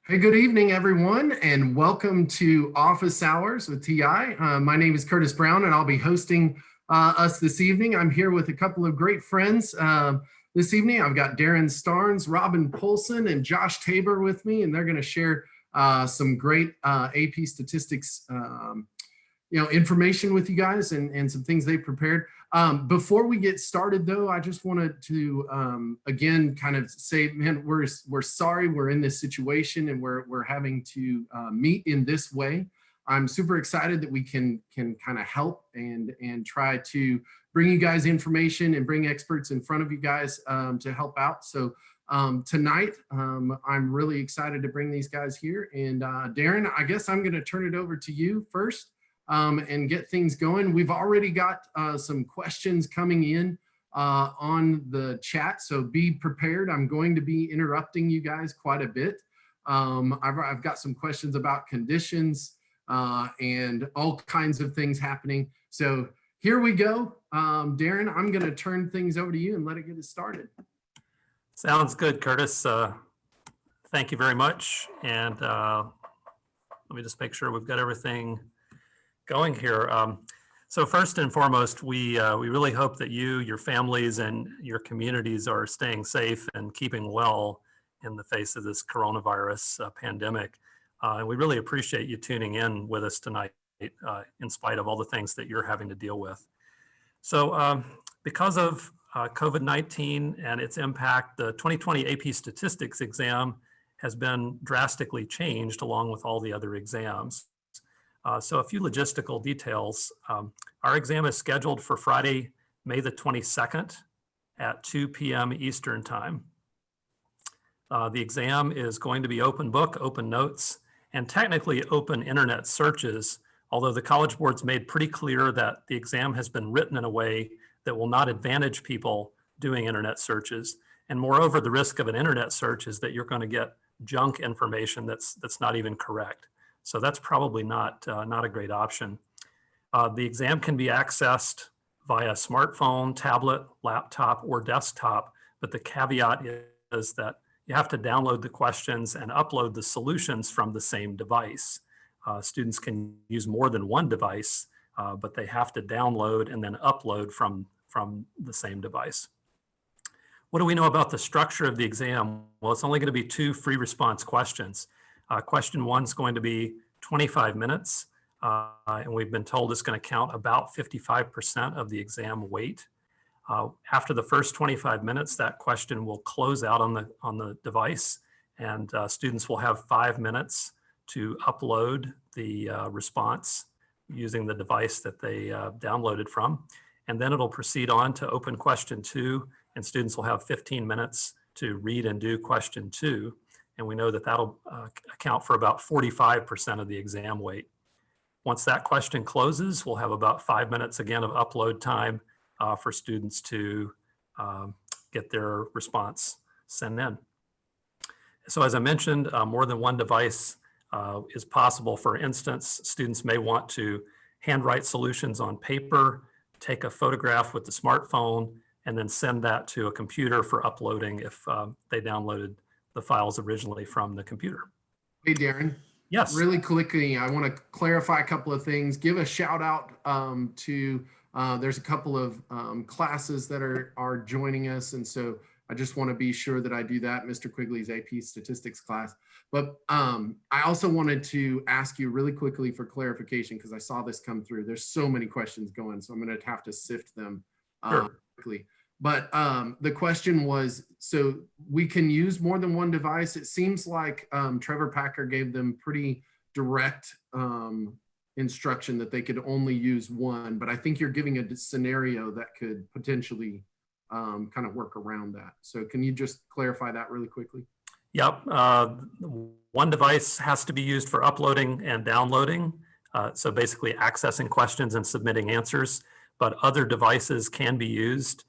Hey, good evening, everyone, and welcome to Office Hours with TI. My name is Curtis Brown, and I'll be hosting us this evening. I'm here with a couple of great friends this evening. I've got Daren Starnes, Robin Polson, and Josh Tabor with me, and they're going to share some great AP statistics information with you guys and some things they prepared. Before we get started, though, I just wanted to again kind of say, man, we're sorry we're in this situation and we're having to meet in this way. I'm super excited that we can kind of help and try to bring you guys information and bring experts in front of you guys to help out. So tonight, I'm really excited to bring these guys here. And Daren, I guess I'm going to turn it over to you first. And get things going. We've already got some questions coming in on the chat, so be prepared. I'm going to be interrupting you guys quite a bit. I've got some questions about conditions and all kinds of things happening. So here we go. Daren, I'm going to turn things over to you and let it get us started. Sounds good, Curtis. Thank you very much. And let me just make sure we've got everything going here. So first and foremost, we really hope that you, your families, and your communities are staying safe and keeping well in the face of this coronavirus pandemic. And we really appreciate you tuning in with us tonight, in spite of all the things that you're having to deal with. So because of COVID-19 and its impact, the 2020 AP Statistics exam has been drastically changed along with all the other exams. So a few logistical details. Our exam is scheduled for Friday, May the 22nd at 2 p.m. Eastern Time. The exam is going to be open book, open notes, and technically open internet searches, although the College Board's made pretty clear that the exam has been written in a way that will not advantage people doing internet searches. And moreover, the risk of an internet search is that you're going to get junk information that's not even correct. So that's probably not a great option. The exam can be accessed via smartphone, tablet, laptop, or desktop, but the caveat is that you have to download the questions and upload the solutions from the same device. Students can use more than one device, but they have to download and then upload from the same device. What do we know about the structure of the exam? Well, it's only going to be 2 free response questions. Question 1 is going to be 25 minutes, and we've been told it's going to count about 55% of the exam weight. After the first 25 minutes, that question will close out on the device, and students will have 5 minutes to upload the response using the device that they downloaded from. And then it'll proceed on to open question 2, and students will have 15 minutes to read and do question 2. And we know that that'll account for about 45% of the exam weight. Once that question closes, we'll have about 5 minutes again of upload time for students to get their response sent in. So as I mentioned, more than one device is possible. For instance, students may want to handwrite solutions on paper, take a photograph with the smartphone, and then send that to a computer for uploading if they downloaded the files originally from the computer. Hey, Daren. Yes. Really quickly, I want to clarify a couple of things. Give a shout out to, there's a couple of classes that are joining us. And so I just want to be sure that I do that, Mr. Quigley's AP statistics class. But I also wanted to ask you really quickly for clarification, because I saw this come through. There's so many questions going, so I'm going to have to sift them quickly. But the question was, so we can use more than one device. It seems like Trevor Packer gave them pretty direct instruction that they could only use one, but I think you're giving a scenario that could potentially kind of work around that. So can you just clarify that really quickly? Yep. One device has to be used for uploading and downloading. So basically accessing questions and submitting answers, but other devices can be used,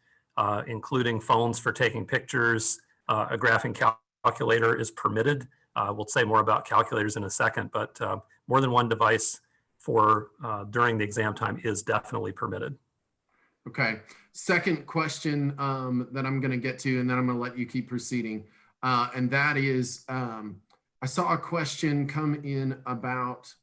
including phones for taking pictures. A graphing calculator is permitted. We'll say more about calculators in a second, but more than one device for during the exam time is definitely permitted. Okay. Second question that I'm going to get to, and then I'm going to let you keep proceeding. And that is, I saw a question come in about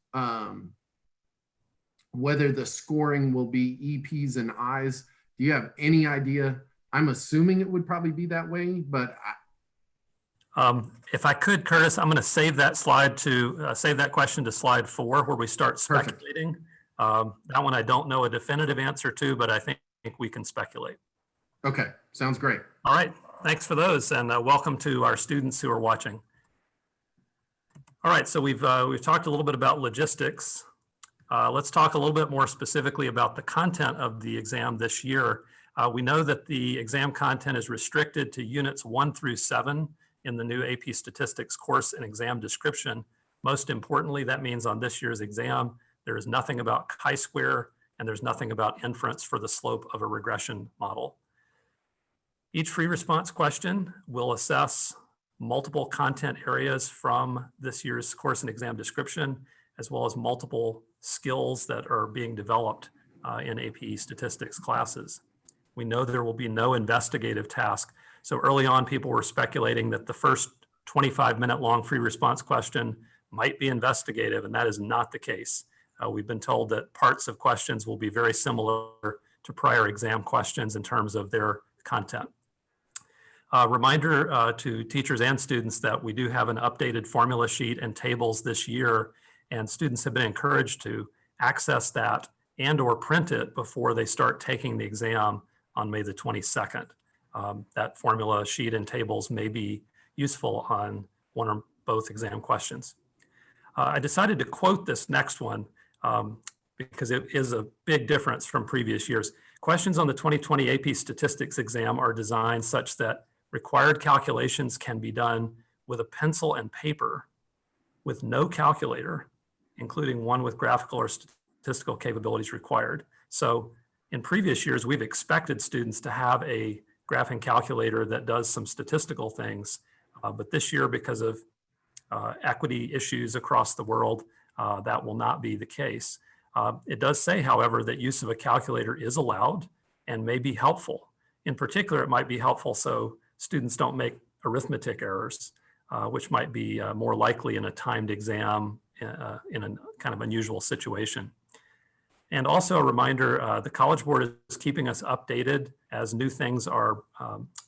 whether the scoring will be EPs and Is. Do you have any idea? I'm assuming it would probably be that way, but if I could, Curtis, I'm going to save that slide to save that question to slide 4, where we start speculating. That one I don't know a definitive answer to, but I think we can speculate. Okay, sounds great. All right, thanks for those, and welcome to our students who are watching. All right, so we've talked a little bit about logistics. Let's talk a little bit more specifically about the content of the exam this year. We know that the exam content is restricted to units 1 through 7 in the new AP Statistics course and exam description. Most importantly, that means on this year's exam, there is nothing about chi-square and there's nothing about inference for the slope of a regression model. Each free response question will assess multiple content areas from this year's course and exam description, as well as multiple skills that are being developed in AP Statistics classes. We know there will be no investigative task. So early on, people were speculating that the first 25-minute long free response question might be investigative, and that is not the case. We've been told that parts of questions will be very similar to prior exam questions in terms of their content. Reminder to teachers and students that we do have an updated formula sheet and tables this year, and students have been encouraged to access that and or print it before they start taking the exam on May the 22nd. That formula sheet and tables may be useful on one or both exam questions. I decided to quote this next one because it is a big difference from previous years. Questions on the 2020 AP Statistics exam are designed such that required calculations can be done with a pencil and paper with no calculator, including one with graphical or statistical capabilities required. So in previous years, we've expected students to have a graphing calculator that does some statistical things, but this year, because of equity issues across the world, that will not be the case. It does say, however, that use of a calculator is allowed and may be helpful. In particular, it might be helpful so students don't make arithmetic errors, which might be more likely in a timed exam in a kind of unusual situation. And also a reminder, the College Board is keeping us updated as new things are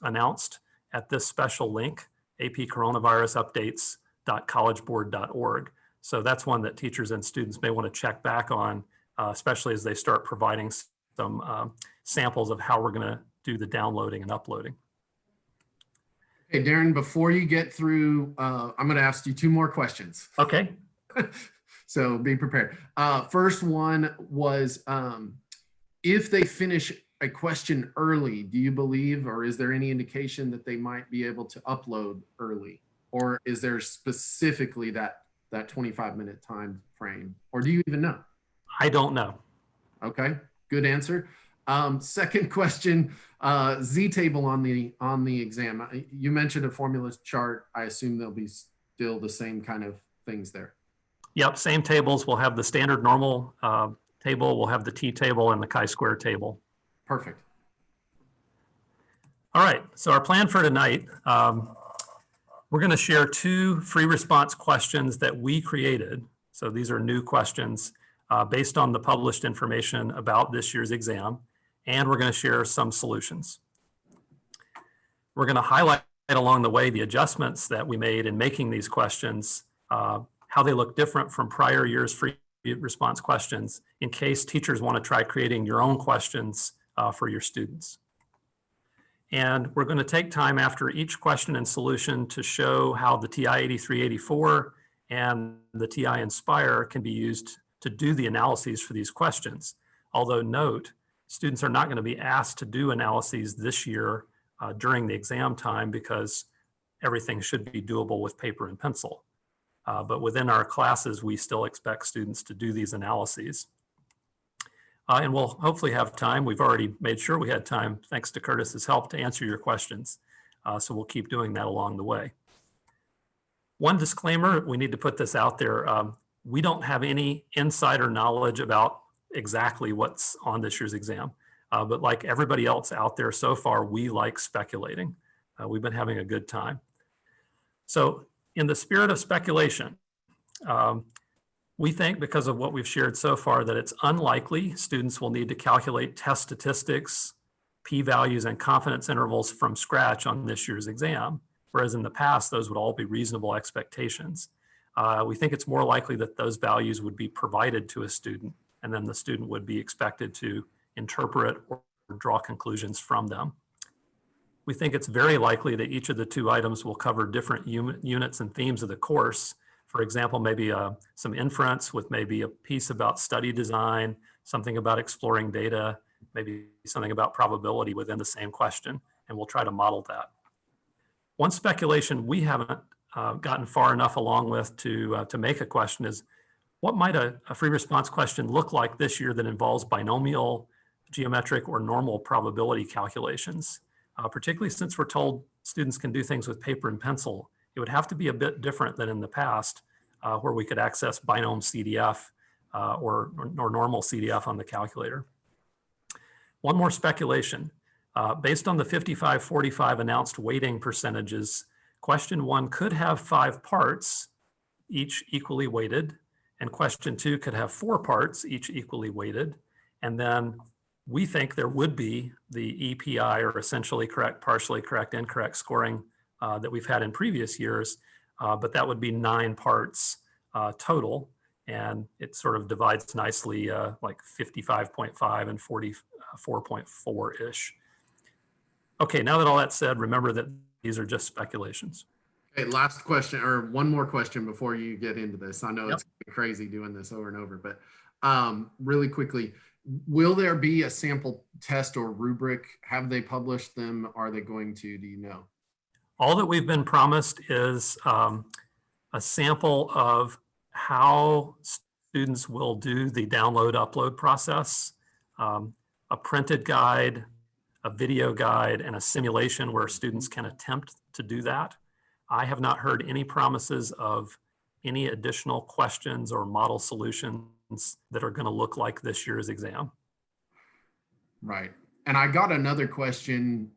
announced at this special link, apcoronavirusupdates.collegeboard.org. So that's one that teachers and students may want to check back on, especially as they start providing some samples of how we're going to do the downloading and uploading. Okay, Daren, before you get through, I'm going to ask you 2 more questions. Okay. So be prepared. First one was, if they finish a question early, do you believe, or is there any indication that they might be able to upload early? Or is there specifically that 25-minute time frame? Or do you even know? I don't know. Okay, good answer. Second question, Z-table on the exam. You mentioned a formula chart. I assume there'll be still the same kind of things there. Yep, same tables. We'll have the standard normal table. We'll have the t-table and the chi-square table. Perfect. All right, so our plan for tonight, we're going to share 2 free response questions that we created. So these are new questions based on the published information about this year's exam, and we're going to share some solutions. We're going to highlight along the way the adjustments that we made in making these questions, how they look different from prior year's free response questions in case teachers want to try creating your own questions for your students. And we're going to take time after each question and solution to show how the TI-8384 and the TI-Nspire can be used to do the analyses for these questions. Although note, students are not going to be asked to do analyses this year during the exam time because everything should be doable with paper and pencil. But within our classes, we still expect students to do these analyses. And we'll hopefully have time. We've already made sure we had time, thanks to Curtis's help, to answer your questions. So we'll keep doing that along the way. One disclaimer, we need to put this out there. We don't have any insider knowledge about exactly what's on this year's exam. But like everybody else out there so far, we like speculating. We've been having a good time. So in the spirit of speculation, we think, because of what we've shared so far, that it's unlikely students will need to calculate test statistics, p-values, and confidence intervals from scratch on this year's exam, whereas in the past, those would all be reasonable expectations. We think it's more likely that those values would be provided to a student, and then the student would be expected to interpret or draw conclusions from them. We think it's very likely that each of the two items will cover different units and themes of the course. For example, maybe some inference with maybe a piece about study design, something about exploring data, maybe something about probability within the same question, and we'll try to model that. One speculation we haven't gotten far enough along with to make a question is, what might a free response question look like this year that involves binomial, geometric, or normal probability calculations? Particularly since we're told students can do things with paper and pencil, it would have to be a bit different than in the past, where we could access binom CDF or normal CDF on the calculator. One more speculation. Based on the 55-45 announced weighting percentages, question 1 could have 5 parts, each equally weighted, and question 2 could have 4 parts, each equally weighted, and then we think there would be the EPI, or essentially correct, partially correct, incorrect scoring that we've had in previous years, but that would be 9 parts total, and it sort of divides nicely like 55.5 and 44.4-ish. Okay, now that all that's said, remember that these are just speculations. Okay, last question, or one more question before you get into this. I know it's crazy doing this over and over, but really quickly, will there be a sample test or rubric? Have they published them? Are they going to, do you know? All that we've been promised is a sample of how students will do the download upload process, a printed guide, a video guide, and a simulation where students can attempt to do that. I have not heard any promises of any additional questions or model solutions that are going to look like this year's exam. Right. And I got another question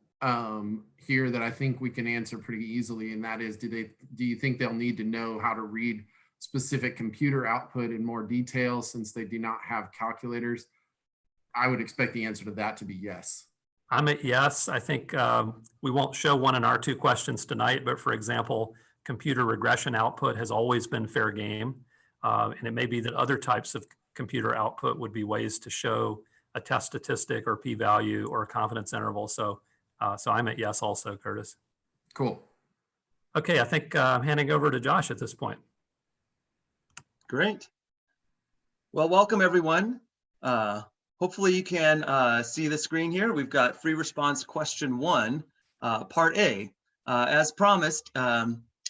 here that I think we can answer pretty easily, and that is, do you think they'll need to know how to read specific computer output in more detail since they do not have calculators? I would expect the answer to that to be yes. I'm at yes. I think we won't show one in our 2 questions tonight, but for example, computer regression output has always been fair game. And it may be that other types of computer output would be ways to show a test statistic or p-value or a confidence interval. So I'm at yes also, Curtis. Cool. Okay, I think I'm handing over to Josh at this point. Great. Well, welcome everyone. Hopefully you can see the screen here. We've got free response question 1, part A. As promised,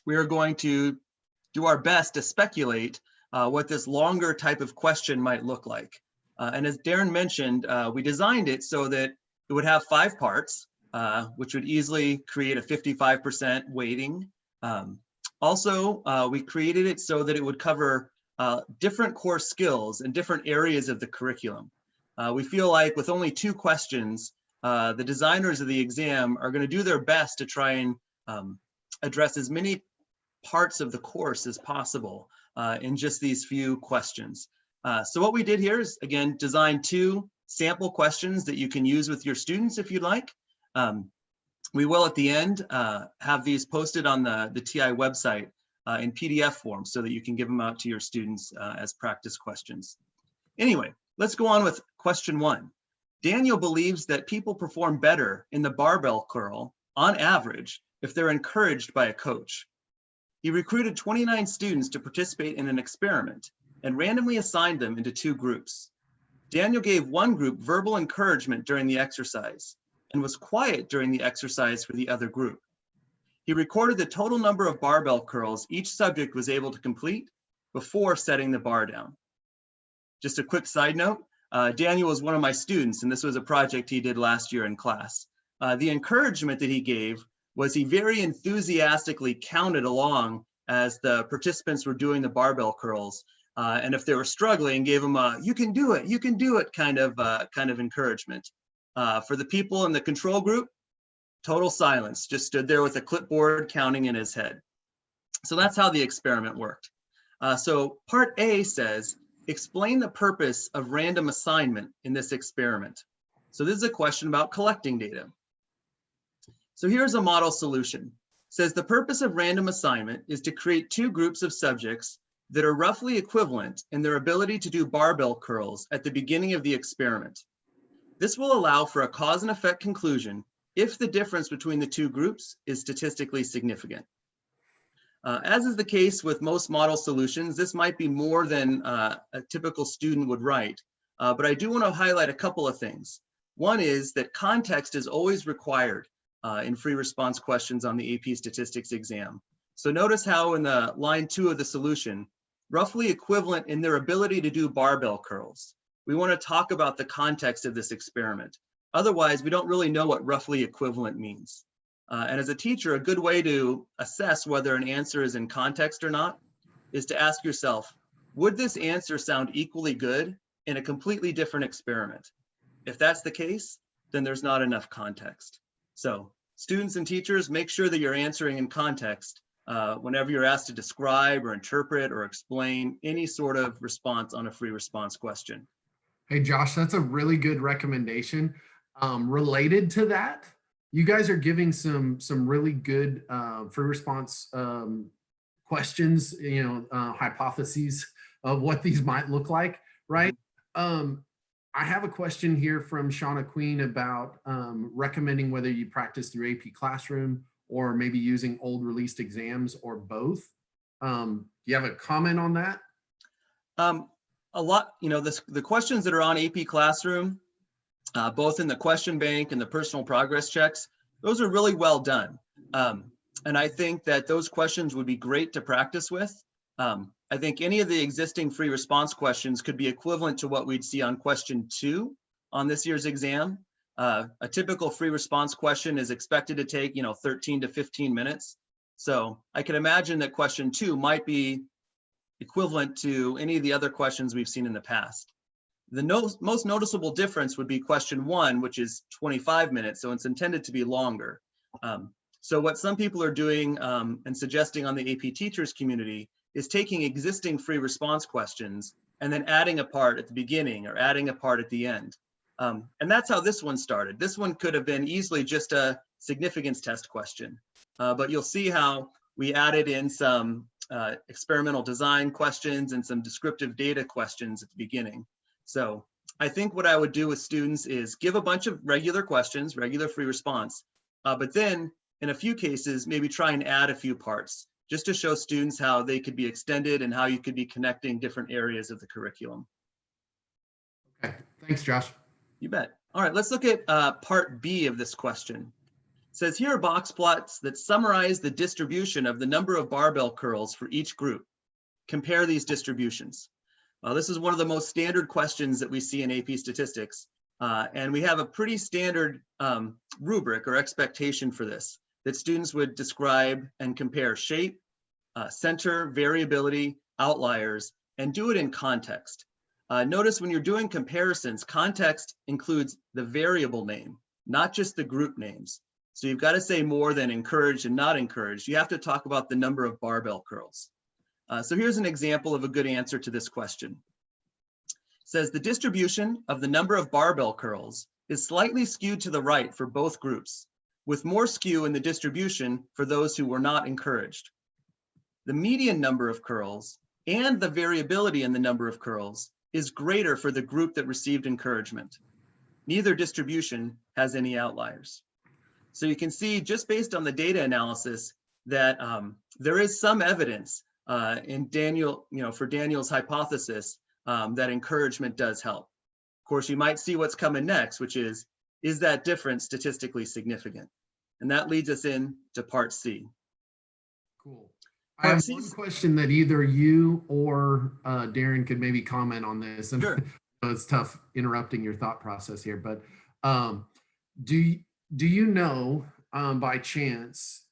we are going to do our best to speculate what this longer type of question might look like. And as Daren mentioned, we designed it so that it would have 5 parts, which would easily create a 55% weighting. Also, we created it so that it would cover different core skills and different areas of the curriculum. We feel like with only 2 questions, the designers of the exam are going to do their best to try and address as many parts of the course as possible in just these few questions. So what we did here is, again, design 2 sample questions that you can use with your students if you'd like. We will at the end have these posted on the TI website in PDF form so that you can give them out to your students as practice questions. Anyway, let's go on with question 1. Daniel believes that people perform better in the barbell curl on average if they're encouraged by a coach. He recruited 29 students to participate in an experiment and randomly assigned them into 2 groups. Daniel gave one group verbal encouragement during the exercise and was quiet during the exercise for the other group. He recorded the total number of barbell curls each subject was able to complete before setting the bar down. Just a quick side note, Daniel was one of my students, and this was a project he did last year in class. The encouragement that he gave was he very enthusiastically counted along as the participants were doing the barbell curls. And if they were struggling, gave them a, you can do it kind of encouragement. For the people in the control group, total silence, just stood there with a clipboard counting in his head. So that's how the experiment worked. So part A says, explain the purpose of random assignment in this experiment. So this is a question about collecting data. So here's a model solution. It says the purpose of random assignment is to create two groups of subjects that are roughly equivalent in their ability to do barbell curls at the beginning of the experiment. This will allow for a cause and effect conclusion if the difference between the two groups is statistically significant. As is the case with most model solutions, this might be more than a typical student would write, but I do want to highlight a couple of things. One is that context is always required in free response questions on the AP statistics exam. So notice how in the line 2 of the solution, roughly equivalent in their ability to do barbell curls. We want to talk about the context of this experiment. Otherwise, we don't really know what roughly equivalent means. And as a teacher, a good way to assess whether an answer is in context or not is to ask yourself, would this answer sound equally good in a completely different experiment? If that's the case, then there's not enough context. So students and teachers, make sure that you're answering in context whenever you're asked to describe or interpret or explain any sort of response on a free response question. Hey, Josh, that's a really good recommendation. Related to that, you guys are giving some really good free response questions, hypotheses of what these might look like, right? I have a question here from Shauna Queen about recommending whether you practice through AP Classroom or maybe using old released exams or both. Do you have a comment on that? A lot, the questions that are on AP Classroom, both in the question bank and the personal progress checks, those are really well done. And I think that those questions would be great to practice with. I think any of the existing free response questions could be equivalent to what we'd see on question 2 on this year's exam. A typical free response question is expected to take, 13 to 15 minutes. So I can imagine that question 2 might be equivalent to any of the other questions we've seen in the past. The most noticeable difference would be question 1, which is 25 minutes, so it's intended to be longer. So what some people are doing and suggesting on the AP teachers community is taking existing free response questions and then adding a part at the beginning or adding a part at the end. And that's how this one started. This one could have been easily just a significance test question, but you'll see how we added in some experimental design questions and some descriptive data questions at the beginning. So I think what I would do with students is give a bunch of regular questions, regular free response, but then in a few cases, maybe try and add a few parts just to show students how they could be extended and how you could be connecting different areas of the curriculum. Okay, thanks, Josh. You bet. All right, let's look at part B of this question. It says here are box plots that summarize the distribution of the number of barbell curls for each group. Compare these distributions. This is one of the most standard questions that we see in AP statistics. And we have a pretty standard rubric or expectation for this, that students would describe and compare shape, center, variability, outliers, and do it in context. Notice when you're doing comparisons, context includes the variable name, not just the group names. So you've got to say more than encouraged and not encouraged. You have to talk about the number of barbell curls. So here's an example of a good answer to this question. It says the distribution of the number of barbell curls is slightly skewed to the right for both groups, with more skew in the distribution for those who were not encouraged. The median number of curls and the variability in the number of curls is greater for the group that received encouragement. Neither distribution has any outliers. So you can see just based on the data analysis that there is some evidence in Daniel, for Daniel's hypothesis that encouragement does help. Of course, you might see what's coming next, which is that difference statistically significant? And that leads us in to part C. Cool. I have one question that either you or Daren could maybe comment on this. And sure. It's tough interrupting your thought process here, but do you know by chance,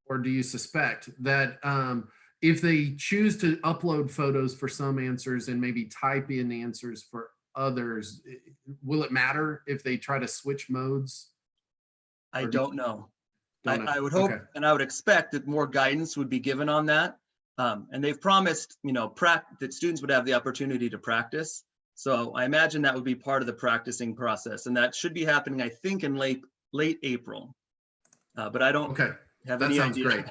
or do you suspect that if they choose to upload photos for some answers and maybe type in answers for others, will it matter if they try to switch modes? I don't know. I would hope, okay, and I would expect that more guidance would be given on that. And they've promised, that students would have the opportunity to practice. So I imagine that would be part of the practicing process, and that should be happening, I think, in late April. But I don't have any idea. That sounds great.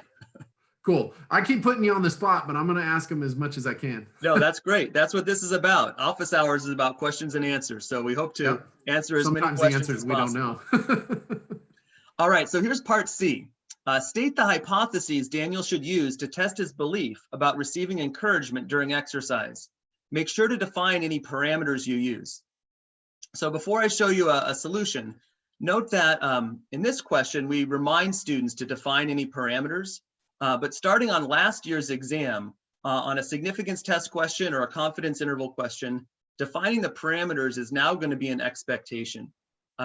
Cool. I keep putting you on the spot, but I'm going to ask them as much as I can. No, that's great. That's what this is about. Office hours is about questions and answers. So we hope to answer as many questions as possible. Sometimes the answers we don't know. All right, so here's part C. State the hypotheses Daniel should use to test his belief about receiving encouragement during exercise. Make sure to define any parameters you use. So before I show you a solution, note that in this question, we remind students to define any parameters, but starting on last year's exam, on a significance test question or a confidence interval question, defining the parameters is now going to be an expectation.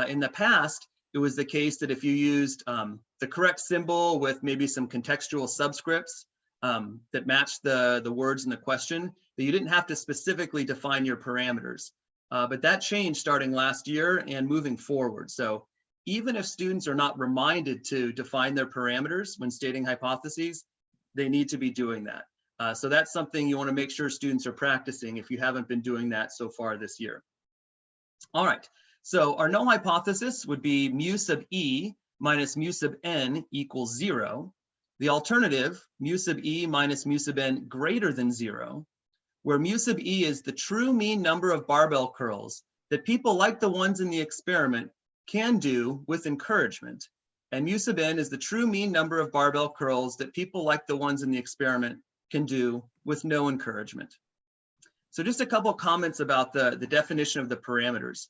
In the past, it was the case that if you used the correct symbol with maybe some contextual subscripts that matched the words in the question, that you didn't have to specifically define your parameters. But that changed starting last year and moving forward. So even if students are not reminded to define their parameters when stating hypotheses, they need to be doing that. So that's something you want to make sure students are practicing if you haven't been doing that so far this year. All right, so our null hypothesis would be mu sub e minus mu sub n equals 0. The alternative, mu sub e minus mu sub n greater than 0, where mu sub e is the true mean number of barbell curls that people like the ones in the experiment can do with encouragement, and mu sub n is the true mean number of barbell curls that people like the ones in the experiment can do with no encouragement. So just a couple of comments about the definition of the parameters.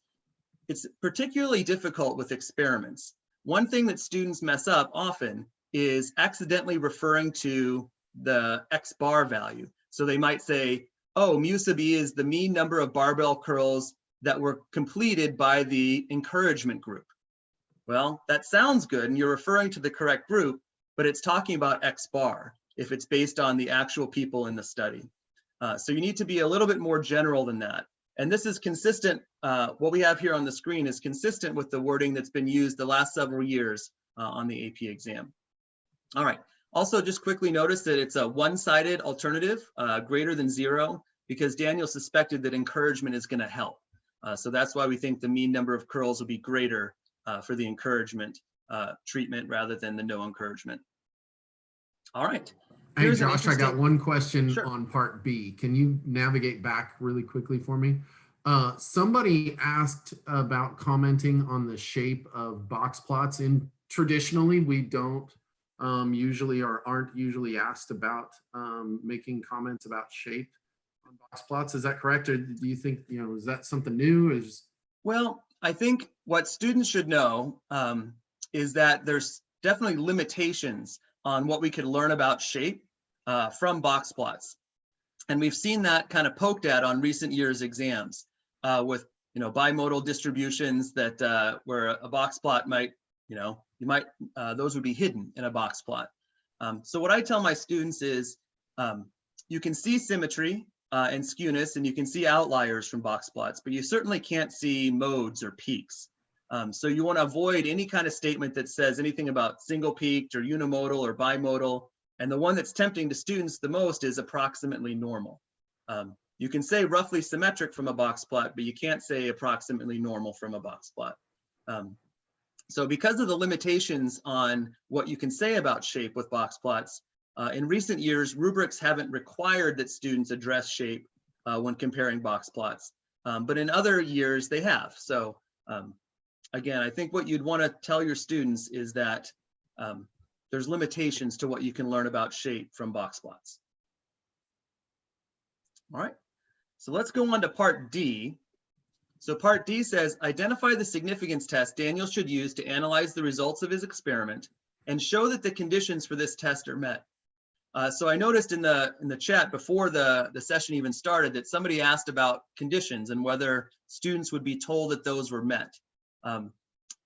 It's particularly difficult with experiments. One thing that students mess up often is accidentally referring to the X bar value. So they might say, oh, mu sub e is the mean number of barbell curls that were completed by the encouragement group. Well, that sounds good, and you're referring to the correct group, but it's talking about X bar if it's based on the actual people in the study. So you need to be a little bit more general than that. And this is consistent, what we have here on the screen is consistent with the wording that's been used the last several years on the AP exam. All right, also just quickly notice that it's a one-sided alternative, greater than 0, because Daniel suspected that encouragement is gonna help. So that's why we think the mean number of curls will be greater for the encouragement treatment rather than the no encouragement. All right. Hey, Josh, I got one question on part B. Can you navigate back really quickly for me? Somebody asked about commenting on the shape of box plots, and traditionally we don't usually or aren't usually asked about making comments about shape on box plots. Is that correct? Or do you think, is that something new? Well, I think what students should know is that there's definitely limitations on what we could learn about shape from box plots. And we've seen that kind of poked at on recent years exams with, bimodal distributions that where a box plot might, those would be hidden in a box plot. So what I tell my students is you can see symmetry and skewness, and you can see outliers from box plots, but you certainly can't see modes or peaks. So you want to avoid any kind of statement that says anything about single peaked or unimodal or bimodal. And the one that's tempting to students the most is approximately normal. You can say roughly symmetric from a box plot, but you can't say approximately normal from a box plot. So because of the limitations on what you can say about shape with box plots, in recent years, rubrics haven't required that students address shape when comparing box plots. But in other years, they have. So again, I think what you'd want to tell your students is that there's limitations to what you can learn about shape from box plots. All right, so let's go on to part D. So part D says, identify the significance test Daniel should use to analyze the results of his experiment and show that the conditions for this test are met. So I noticed in the chat before the session even started that somebody asked about conditions and whether students would be told that those were met.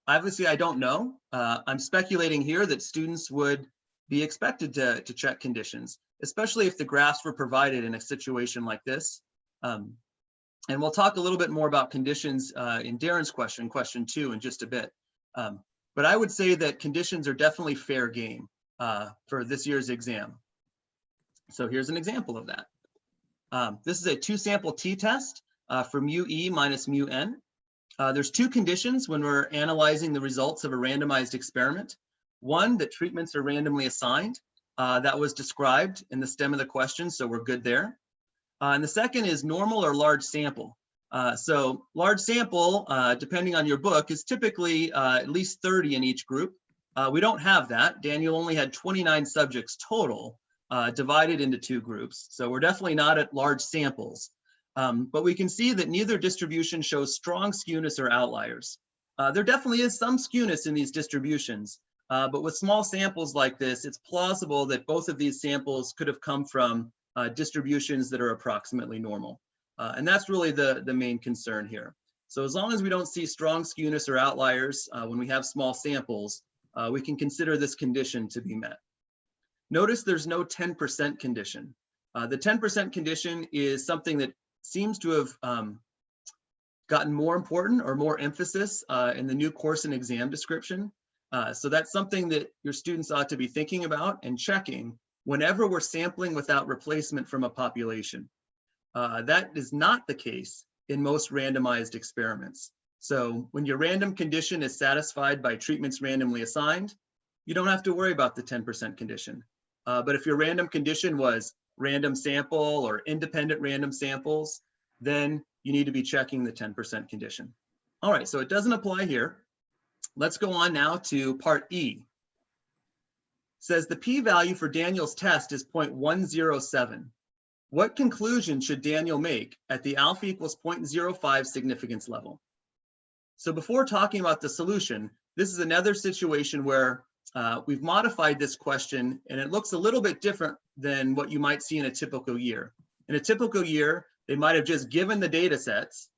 Obviously, I don't know. I'm speculating here that students would be expected to check conditions, especially if the graphs were provided in a situation like this. And we'll talk a little bit more about conditions in Daren's question 2 in just a bit. But I would say that conditions are definitely fair game for this year's exam. So here's an example of that. This is a 2-sample t-test for mu e minus mu n. There's 2 conditions when we're analyzing the results of a randomized experiment. One, that treatments are randomly assigned. That was described in the stem of the question, so we're good there. And the second is normal or large sample. So large sample, depending on your book, is typically at least 30 in each group. We don't have that. Daniel only had 29 subjects total, divided into 2 groups. So we're definitely not at large samples. But we can see that neither distribution shows strong skewness or outliers. There definitely is some skewness in these distributions, but with small samples like this, it's plausible that both of these samples could have come from distributions that are approximately normal. And that's really the main concern here. So as long as we don't see strong skewness or outliers when we have small samples, we can consider this condition to be met. Notice there's no 10% condition. The 10% condition is something that seems to have gotten more important or more emphasis in the new course and exam description. So that's something that your students ought to be thinking about and checking whenever we're sampling without replacement from a population. That is not the case in most randomized experiments. So when your random condition is satisfied by treatments randomly assigned, you don't have to worry about the 10% condition. But if your random condition was random sample or independent random samples, then you need to be checking the 10% condition. All right, so it doesn't apply here. Let's go on now to part E. It says the p-value for Daniel's test is 0.107. What conclusion should Daniel make at the alpha equals 0.05 significance level? So before talking about the solution, this is another situation where we've modified this question and it looks a little bit different than what you might see in a typical year. In a typical year, they might have just given the data sets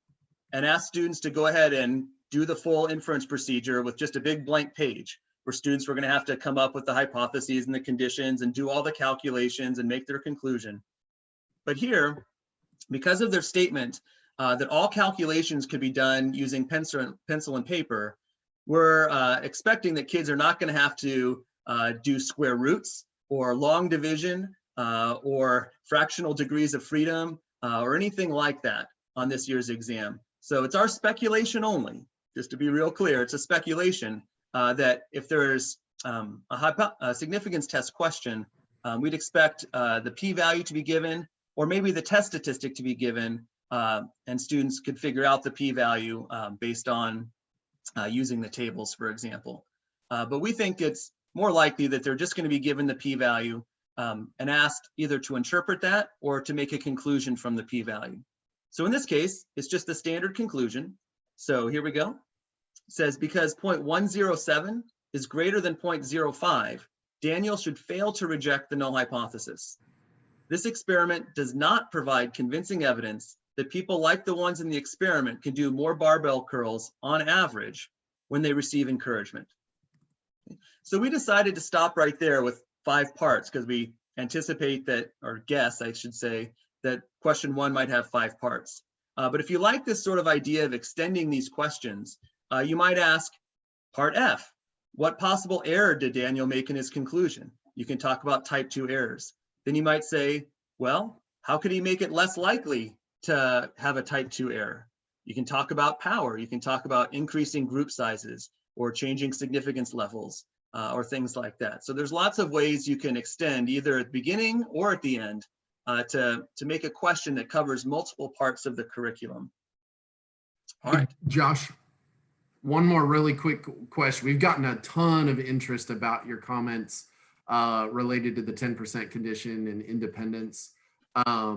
and asked students to go ahead and do the full inference procedure with just a big blank page where students were going to have to come up with the hypotheses and the conditions and do all the calculations and make their conclusion. But here, because of their statement that all calculations could be done using pencil and paper, we're expecting that kids are not going to have to do square roots or long division or fractional degrees of freedom or anything like that on this year's exam. So it's our speculation only, just to be real clear, it's a speculation that if there's a significance test question, we'd expect the p-value to be given or maybe the test statistic to be given and students could figure out the p-value based on using the tables, for example. But we think it's more likely that they're just going to be given the p-value and asked either to interpret that or to make a conclusion from the p-value. So in this case, it's just the standard conclusion. So here we go. It says because 0.107 is greater than 0.05, Daniel should fail to reject the null hypothesis. This experiment does not provide convincing evidence that people like the ones in the experiment can do more barbell curls on average when they receive encouragement. So we decided to stop right there with 5 parts because we anticipate that, or guess I should say, that question 1 might have 5 parts. But if you like this sort of idea of extending these questions, you might ask part F, what possible error did Daniel make in his conclusion? You can talk about type 2 errors. Then you might say, well, how could he make it less likely to have a type 2 error? You can talk about power. You can talk about increasing group sizes or changing significance levels or things like that. So there's lots of ways you can extend either at the beginning or at the end to make a question that covers multiple parts of the curriculum. All right. Josh, one more really quick question. We've gotten a ton of interest about your comments related to the 10% condition and independence. I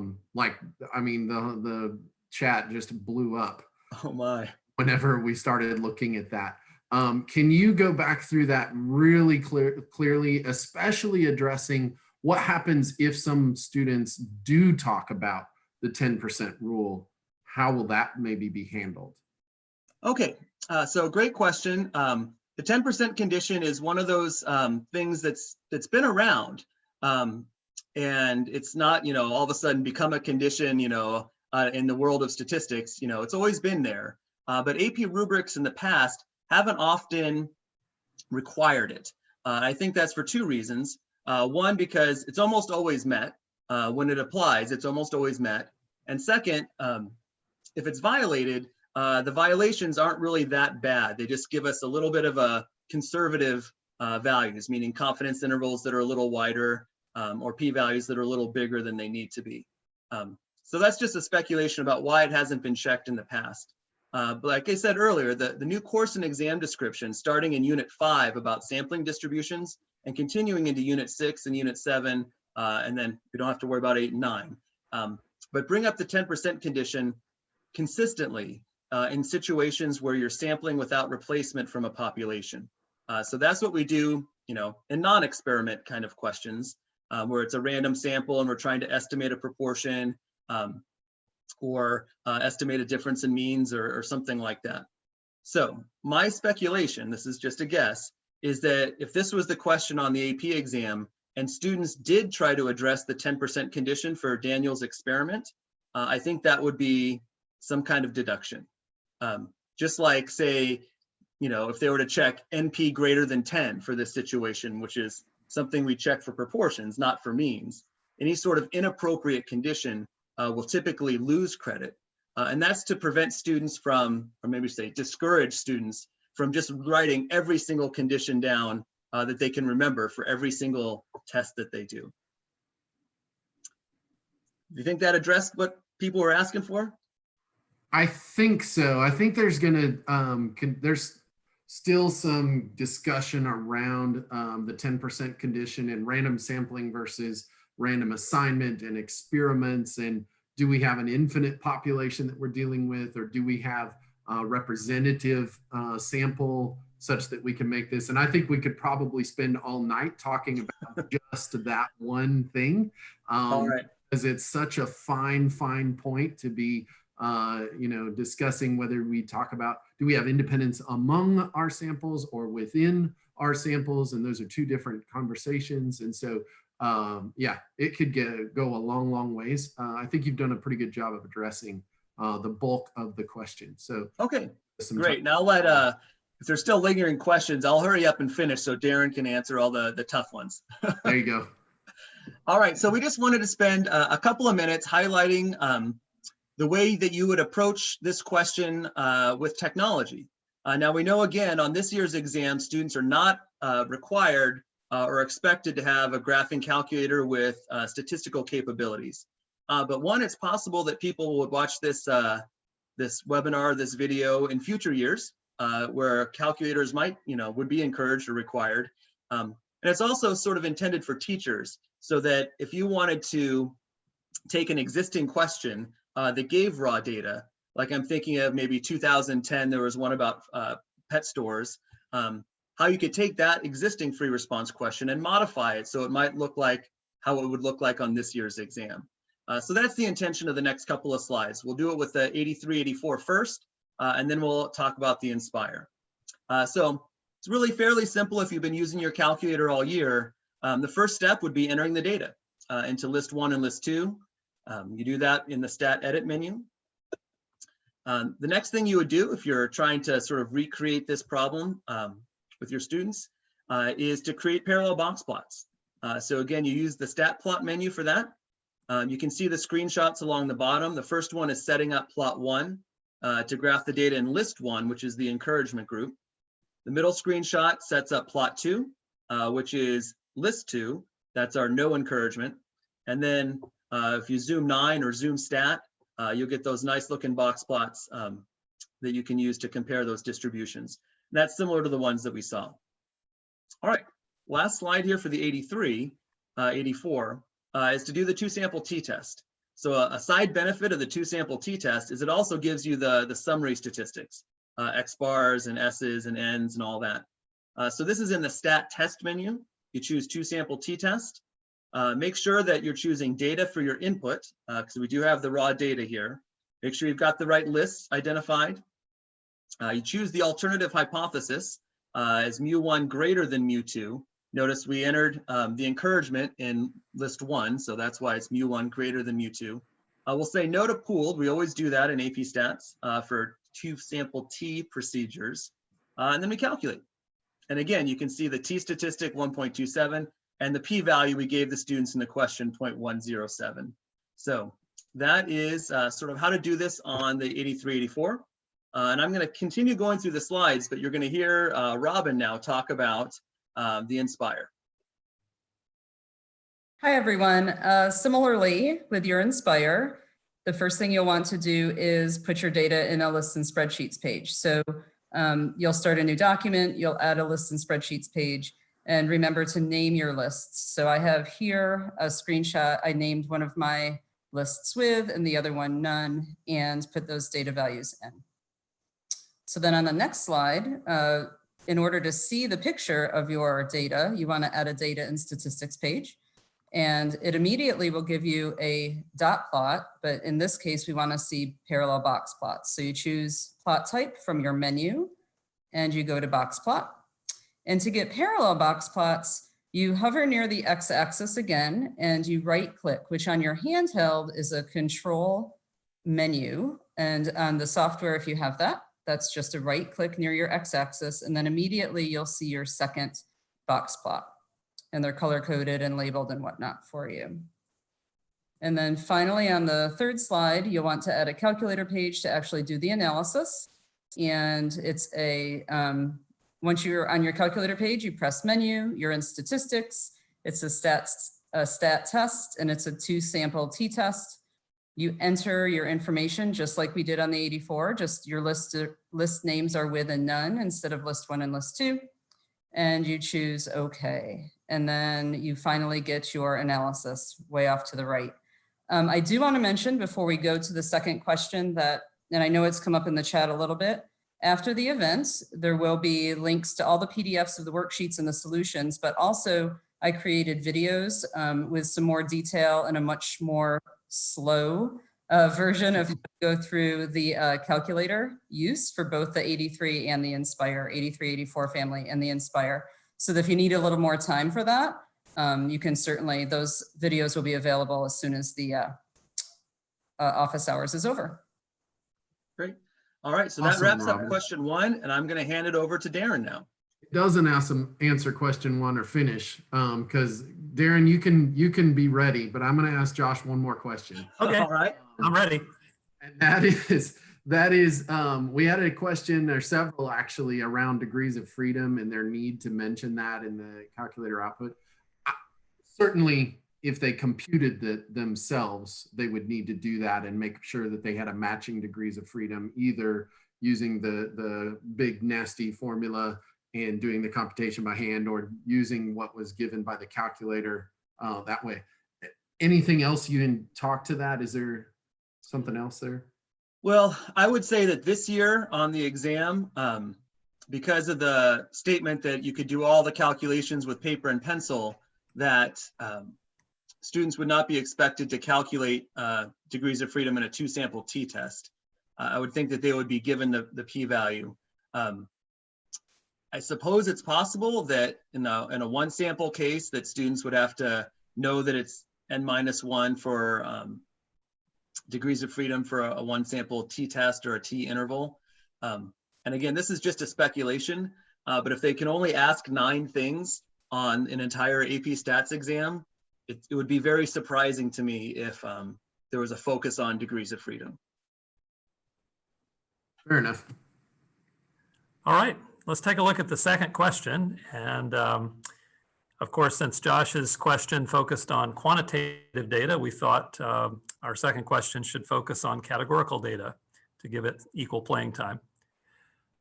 mean, the chat just blew up. Oh my. Whenever we started looking at that. Can you go back through that really clearly, especially addressing what happens if some students do talk about the 10% rule? How will that maybe be handled? Okay, so great question. The 10% condition is one of those things that's been around, and it's not, all of a sudden become a condition, in the world of statistics. It's always been there, but AP rubrics in the past haven't often required it. I think that's for 2 reasons. One, because it's almost always met. when it applies, it's almost always met. And second, if it's violated, the violations aren't really that bad. They just give us a little bit of a conservative values, meaning confidence intervals that are a little wider, or p-values that are a little bigger than they need to be. So that's just a speculation about why it hasn't been checked in the past. But like I said earlier, the new course and exam description starting in Unit 5 about sampling distributions and continuing into Unit 6 and Unit 7, and then we don't have to worry about 8 and 9. But bring up the 10% condition consistently in situations where you're sampling without replacement from a population. So that's what we do, in non-experiment kind of questions, where it's a random sample and we're trying to estimate a proportion, or estimate a difference in means or something like that. So my speculation, this is just a guess, is that if this was the question on the AP exam and students did try to address the 10% condition for Daniel's experiment, I think that would be some kind of deduction. Just like, say, if they were to check NP greater than 10 for this situation, which is something we check for proportions, not for means, any sort of inappropriate condition will typically lose credit. And that's to prevent students from, or maybe say discourage students from just writing every single condition down that they can remember for every single test that they do. Do you think that addressed what people were asking for? I think so. I think there's there's still some discussion around the 10% condition and random sampling versus random assignment and experiments, and do we have an infinite population that we're dealing with, or do we have a representative sample such that we can make this? And I think we could probably spend all night talking about just that one thing, All right. because it's such a fine point to be discussing whether we talk about, do we have independence among our samples or within our samples? And those are two different conversations. And so yeah, it could go a long ways. I think you've done a pretty good job of addressing the bulk of the question. So okay, great. Now if there's still lingering questions, I'll hurry up and finish so Daren can answer all the tough ones. There you go. All right, so we just wanted to spend a couple of minutes highlighting the way that you would approach this question with technology. Now we know, again, on this year's exam, students are not required or expected to have a graphing calculator with statistical capabilities. But one, it's possible that people would watch this this webinar, this video in future years, where calculators would be encouraged or required. And it's also sort of intended for teachers, so that if you wanted to take an existing question that gave raw data, like I'm thinking of maybe 2010, there was one about pet stores, how you could take that existing free response question and modify it so it might look like how it would look like on this year's exam. So that's the intention of the next couple of slides. We'll do it with the 83, 84 first, and then we'll talk about the Nspire. So it's really fairly simple if you've been using your calculator all year. The first step would be entering the data into list 1 and list 2. You do that in the stat edit menu. The next thing you would do if you're trying to sort of recreate this problem with your students is to create parallel box plots. So again, you use the stat plot menu for that. You can see the screenshots along the bottom. The first one is setting up plot 1 to graph the data in list 1, which is the encouragement group. The middle screenshot sets up plot 2, which is list 2. That's our no encouragement. And then if you zoom 9 or zoom stat, you'll get those nice looking box plots that you can use to compare those distributions. And that's similar to the ones that we saw. All right, last slide here for the 84 is to do the 2-sample t-test. So a side benefit of the 2-sample t-test is it also gives you the summary statistics, X bars and S's and N's and all that. So this is in the stat test menu. You choose 2-sample t-test. Make sure that you're choosing data for your input, because we do have the raw data here. Make sure you've got the right lists identified. You choose the alternative hypothesis as mu1 greater than mu2. Notice we entered the encouragement in list 1, so that's why it's mu1 greater than mu2. We'll say no to pooled. We always do that in AP Stats for 2-sample T procedures. And then we calculate. And again, you can see the T statistic 1.27. and the p-value we gave the students in the question, 0.107. So that is sort of how to do this on the 8384. And I'm going to continue going through the slides, but you're going to hear Robin now talk about the Nspire. Hi, everyone. Similarly, with your Nspire, the first thing you'll want to do is put your data in a lists and spreadsheets page. So you'll start a new document, you'll add a lists and spreadsheets page, and remember to name your lists. So I have here a screenshot. I named one of my lists with and the other one none, and put those data values in. So then on the next slide, in order to see the picture of your data, you want to add a data and statistics page. And it immediately will give you a dot plot, but in this case, we want to see parallel box plots. So you choose plot type from your menu and you go to box plot. And to get parallel box plots, you hover near the x-axis again and you right click, which on your handheld is a control menu. And on the software, if you have that, that's just a right click near your x-axis, and then immediately you'll see your second box plot. And they're color coded and labeled and whatnot for you. And then finally on the third slide, you'll want to add a calculator page to actually do the analysis. And it's a, once you're on your calculator page, you press menu, you're in statistics, it's a stat test, and it's a 2-sample t-test. You enter your information just like we did on the 84, just your list names are with and none instead of list 1 and list 2. And you choose OK. And then you finally get your analysis way off to the right. I do want to mention before we go to the second question that, and I know it's come up in the chat a little bit, after the event, there will be links to all the PDFs of the worksheets and the solutions, but also I created videos with some more detail and a much more slow version of how to go through the calculator use for both the 83 and the Nspire, 8384 family and the Nspire. So that if you need a little more time for that, you can certainly, those videos will be available as soon as the office hours is over. Great. All right, so Awesome, that wraps Robin. up question 1, and I'm going to hand it over to Daren now. It doesn't answer question 1 or finish, because Daren, you can be ready, but I'm going to ask Josh one more question. Okay, All right. I'm ready. And that is, we had a question, or several actually, around degrees of freedom and their need to mention that in the calculator output. Certainly, if they computed themselves, they would need to do that and make sure that they had a matching degrees of freedom, either using the big nasty formula and doing the computation by hand, or using what was given by the calculator that way. Anything else you didn't talk to that? Is there something else there? Well, I would say that this year on the exam, because of the statement that you could do all the calculations with paper and pencil, that students would not be expected to calculate degrees of freedom in a 2-sample t-test. I would think that they would be given the p-value. I suppose it's possible that in a 1-sample case that students would have to know that it's n-1 for degrees of freedom for a 1-sample t-test or a t-interval. And again, this is just a speculation, but if they can only ask 9 things on an entire AP Stats exam, it would be very surprising to me if there was a focus on degrees of freedom. Fair enough. All right, let's take a look at the second question. And of course, since Josh's question focused on quantitative data, we thought our second question should focus on categorical data to give it equal playing time.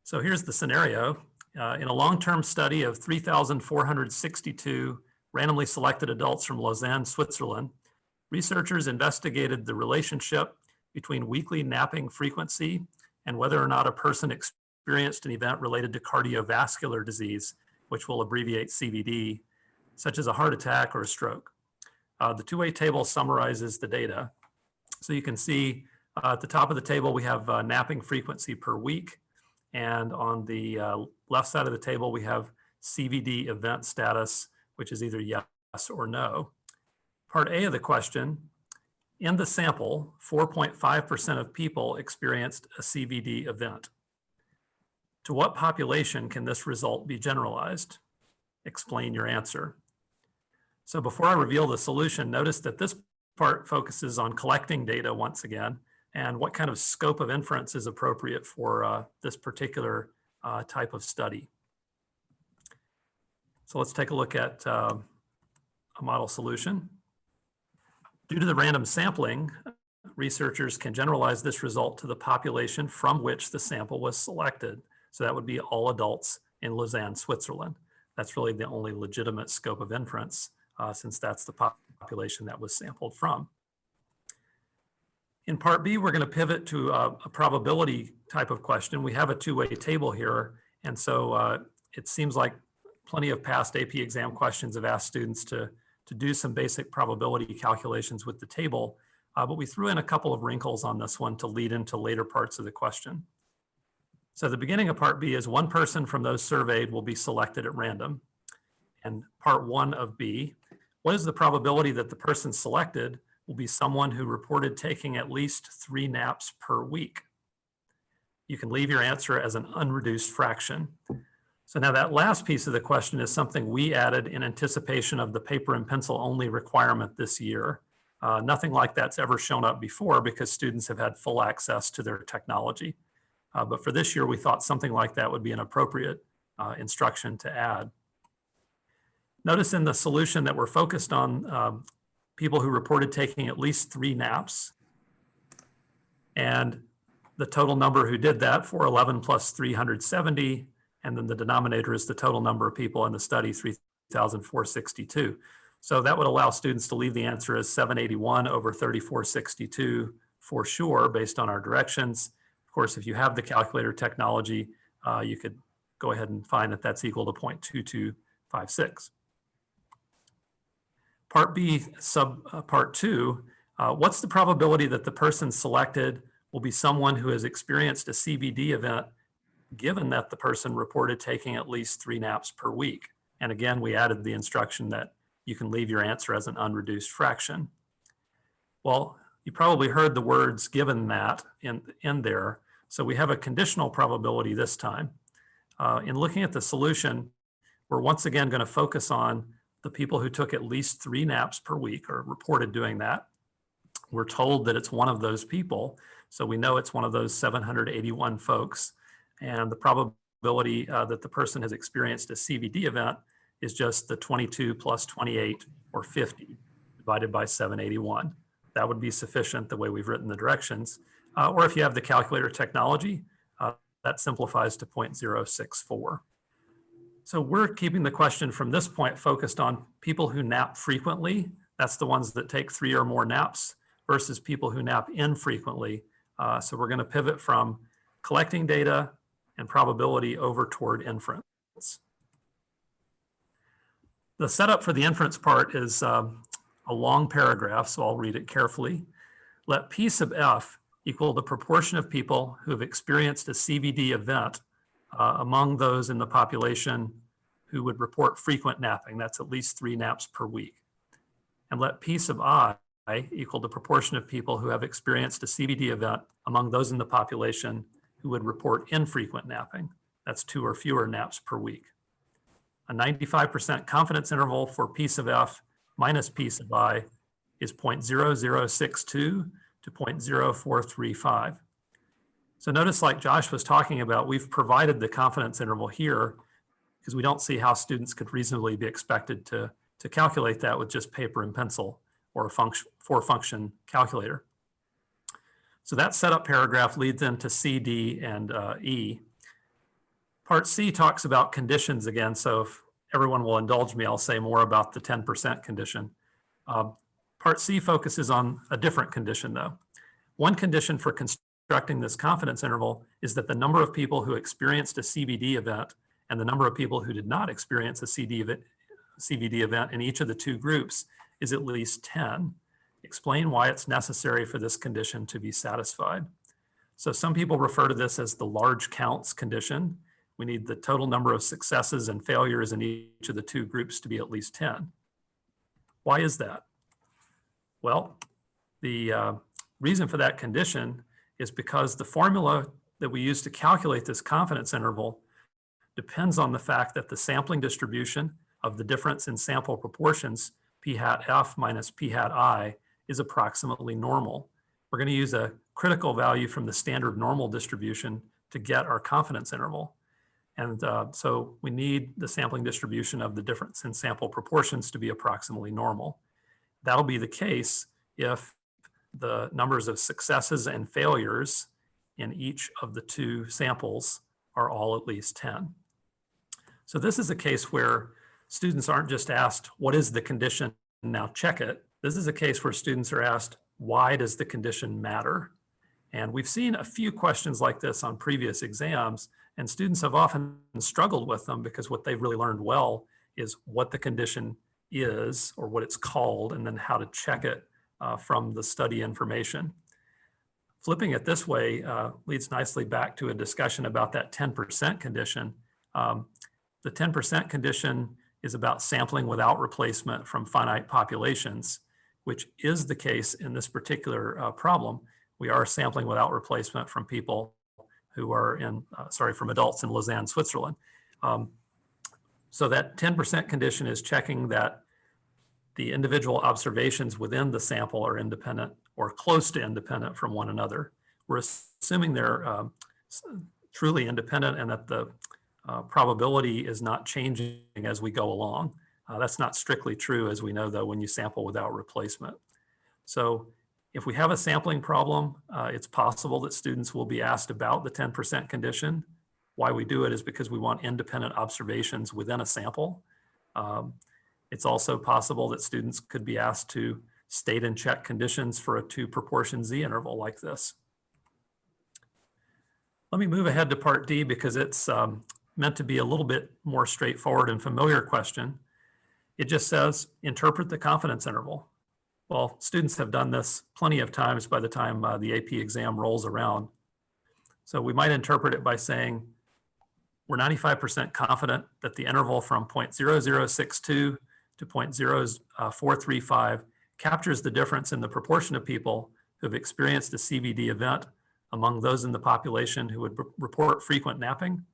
So here's the scenario. In a long-term study of 3,462 randomly selected adults from Lausanne, Switzerland, researchers investigated the relationship between weekly napping frequency and whether or not a person experienced an event related to cardiovascular disease, which we'll abbreviate CVD, such as a heart attack or a stroke. The two-way table summarizes the data. So you can see at the top of the table, we have napping frequency per week. And on the left side of the table, we have CVD event status, which is either yes or no. Part A of the question, in the sample, 4.5% of people experienced a CVD event. To what population can this result be generalized? Explain your answer. So before I reveal the solution, notice that this part focuses on collecting data once again, and what kind of scope of inference is appropriate for this particular type of study. So let's take a look at a model solution. Due to the random sampling, researchers can generalize this result to the population from which the sample was selected. So that would be all adults in Lausanne, Switzerland. That's really the only legitimate scope of inference, since that's the population that was sampled from. In part B, we're going to pivot to a probability type of question. We have a two-way table here, and so it seems like plenty of past AP exam questions have asked students to do some basic probability calculations with the table, but we threw in a couple of wrinkles on this one to lead into later parts of the question. So the beginning of part B is one person from those surveyed will be selected at random. And part 1 of B, what is the probability that the person selected will be someone who reported taking at least 3 naps per week? You can leave your answer as an unreduced fraction. So now that last piece of the question is something we added in anticipation of the paper and pencil only requirement this year. Nothing like that's ever shown up before because students have had full access to their technology. But for this year, we thought something like that would be an appropriate instruction to add. Notice in the solution that we're focused on people who reported taking at least 3 naps. And the total number who did that, 411 plus 370, and then the denominator is the total number of people in the study, 3,462. So that would allow students to leave the answer as 781 over 3462 for sure, based on our directions. Of course, if you have the calculator technology, you could go ahead and find that that's equal to 0.2256. Part B, part 2, what's the probability that the person selected will be someone who has experienced a CVD event, given that the person reported taking at least 3 naps per week? And again, we added the instruction that you can leave your answer as an unreduced fraction. Well, you probably heard the words given that in there. So we have a conditional probability this time. In looking at the solution, we're once again going to focus on the people who took at least 3 naps per week or reported doing that. We're told that it's one of those people, so we know it's one of those 781 folks. And the probability that the person has experienced a CVD event is just the 22 plus 28, or 50, divided by 781. That would be sufficient the way we've written the directions. Or if you have the calculator technology, that simplifies to 0.064. So we're keeping the question from this point focused on people who nap frequently. That's the ones that take 3 or more naps versus people who nap infrequently. So we're going to pivot from collecting data and probability over toward inference. The setup for the inference part is a long paragraph, so I'll read it carefully. Let P sub F equal the proportion of people who have experienced a CVD event among those in the population who would report frequent napping. That's at least 3 naps per week. And let P sub I equal the proportion of people who have experienced a CVD event among those in the population who would report infrequent napping. That's 2 or fewer naps per week. A 95% confidence interval for P sub F minus P sub I is 0.0062 to 0.0435. So notice, like Josh was talking about, we've provided the confidence interval here because we don't see how students could reasonably be expected to calculate that with just paper and pencil or a 4-function calculator. So that setup paragraph leads into C, D, and E. Part C talks about conditions again, so if everyone will indulge me, I'll say more about the 10% condition. Part C focuses on a different condition though. One condition for constructing this confidence interval is that the number of people who experienced a CVD event and the number of people who did not experience a CVD event in each of the 2 groups is at least 10. Explain why it's necessary for this condition to be satisfied. So some people refer to this as the large counts condition. We need the total number of successes and failures in each of the 2 groups to be at least 10. Why is that? Well, the reason for that condition is because the formula that we use to calculate this confidence interval depends on the fact that the sampling distribution of the difference in sample proportions, p hat f minus p hat I is approximately normal. We're going to use a critical value from the standard normal distribution to get our confidence interval. And so we need the sampling distribution of the difference in sample proportions to be approximately normal. That'll be the case if the numbers of successes and failures in each of the two samples are all at least 10. So this is a case where students aren't just asked, what is the condition? Now check it. This is a case where students are asked, why does the condition matter? And we've seen a few questions like this on previous exams, and students have often struggled with them because what they've really learned well is what the condition is or what it's called, and then how to check it from the study information. Flipping it this way leads nicely back to a discussion about that 10% condition. The 10% condition is about sampling without replacement from finite populations, which is the case in this particular problem. We are sampling without replacement from people who are in, from adults in Lausanne, Switzerland. So that 10% condition is checking that the individual observations within the sample are independent or close to independent from one another. We're assuming they're truly independent and that the probability is not changing as we go along. That's not strictly true, as we know, though, when you sample without replacement. So if we have a sampling problem, it's possible that students will be asked about the 10% condition. Why we do it is because we want independent observations within a sample. It's also possible that students could be asked to state and check conditions for a 2 proportion Z interval like this. Let me move ahead to part D because it's meant to be a little bit more straightforward and familiar question. It just says, interpret the confidence interval. Well, students have done this plenty of times by the time the AP exam rolls around. So we might interpret it by saying, we're 95% confident that the interval from 0.0062 to 0.0435 captures the difference in the proportion of people who have experienced a CVD event among those in the population who would report frequent napping,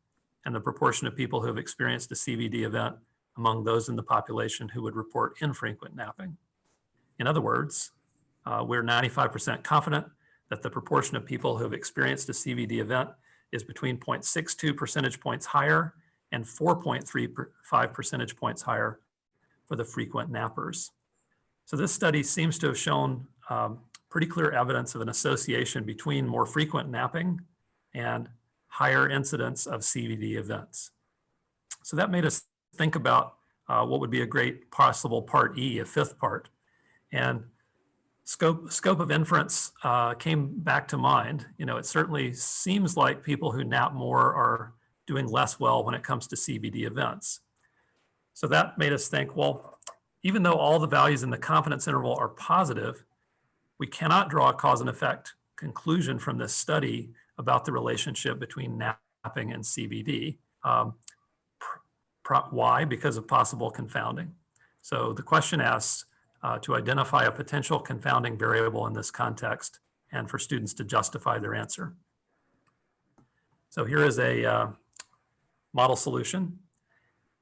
and the proportion of people who have experienced a CVD event among those in the population who would report infrequent napping. In other words, we're 95% confident that the proportion of people who have experienced a CVD event is between 0.62 percentage points higher and 4.35 percentage points higher for the frequent nappers. So this study seems to have shown pretty clear evidence of an association between more frequent napping and higher incidence of CVD events. So that made us think about what would be a great possible part E, a 5th part. And scope of inference came back to mind. You know, it certainly seems like people who nap more are doing less well when it comes to CVD events. So that made us think, well, even though all the values in the confidence interval are positive, we cannot draw a cause and effect conclusion from this study about the relationship between napping and CVD. Why? Because of possible confounding. So the question asks to identify a potential confounding variable in this context and for students to justify their answer. So here is a model solution.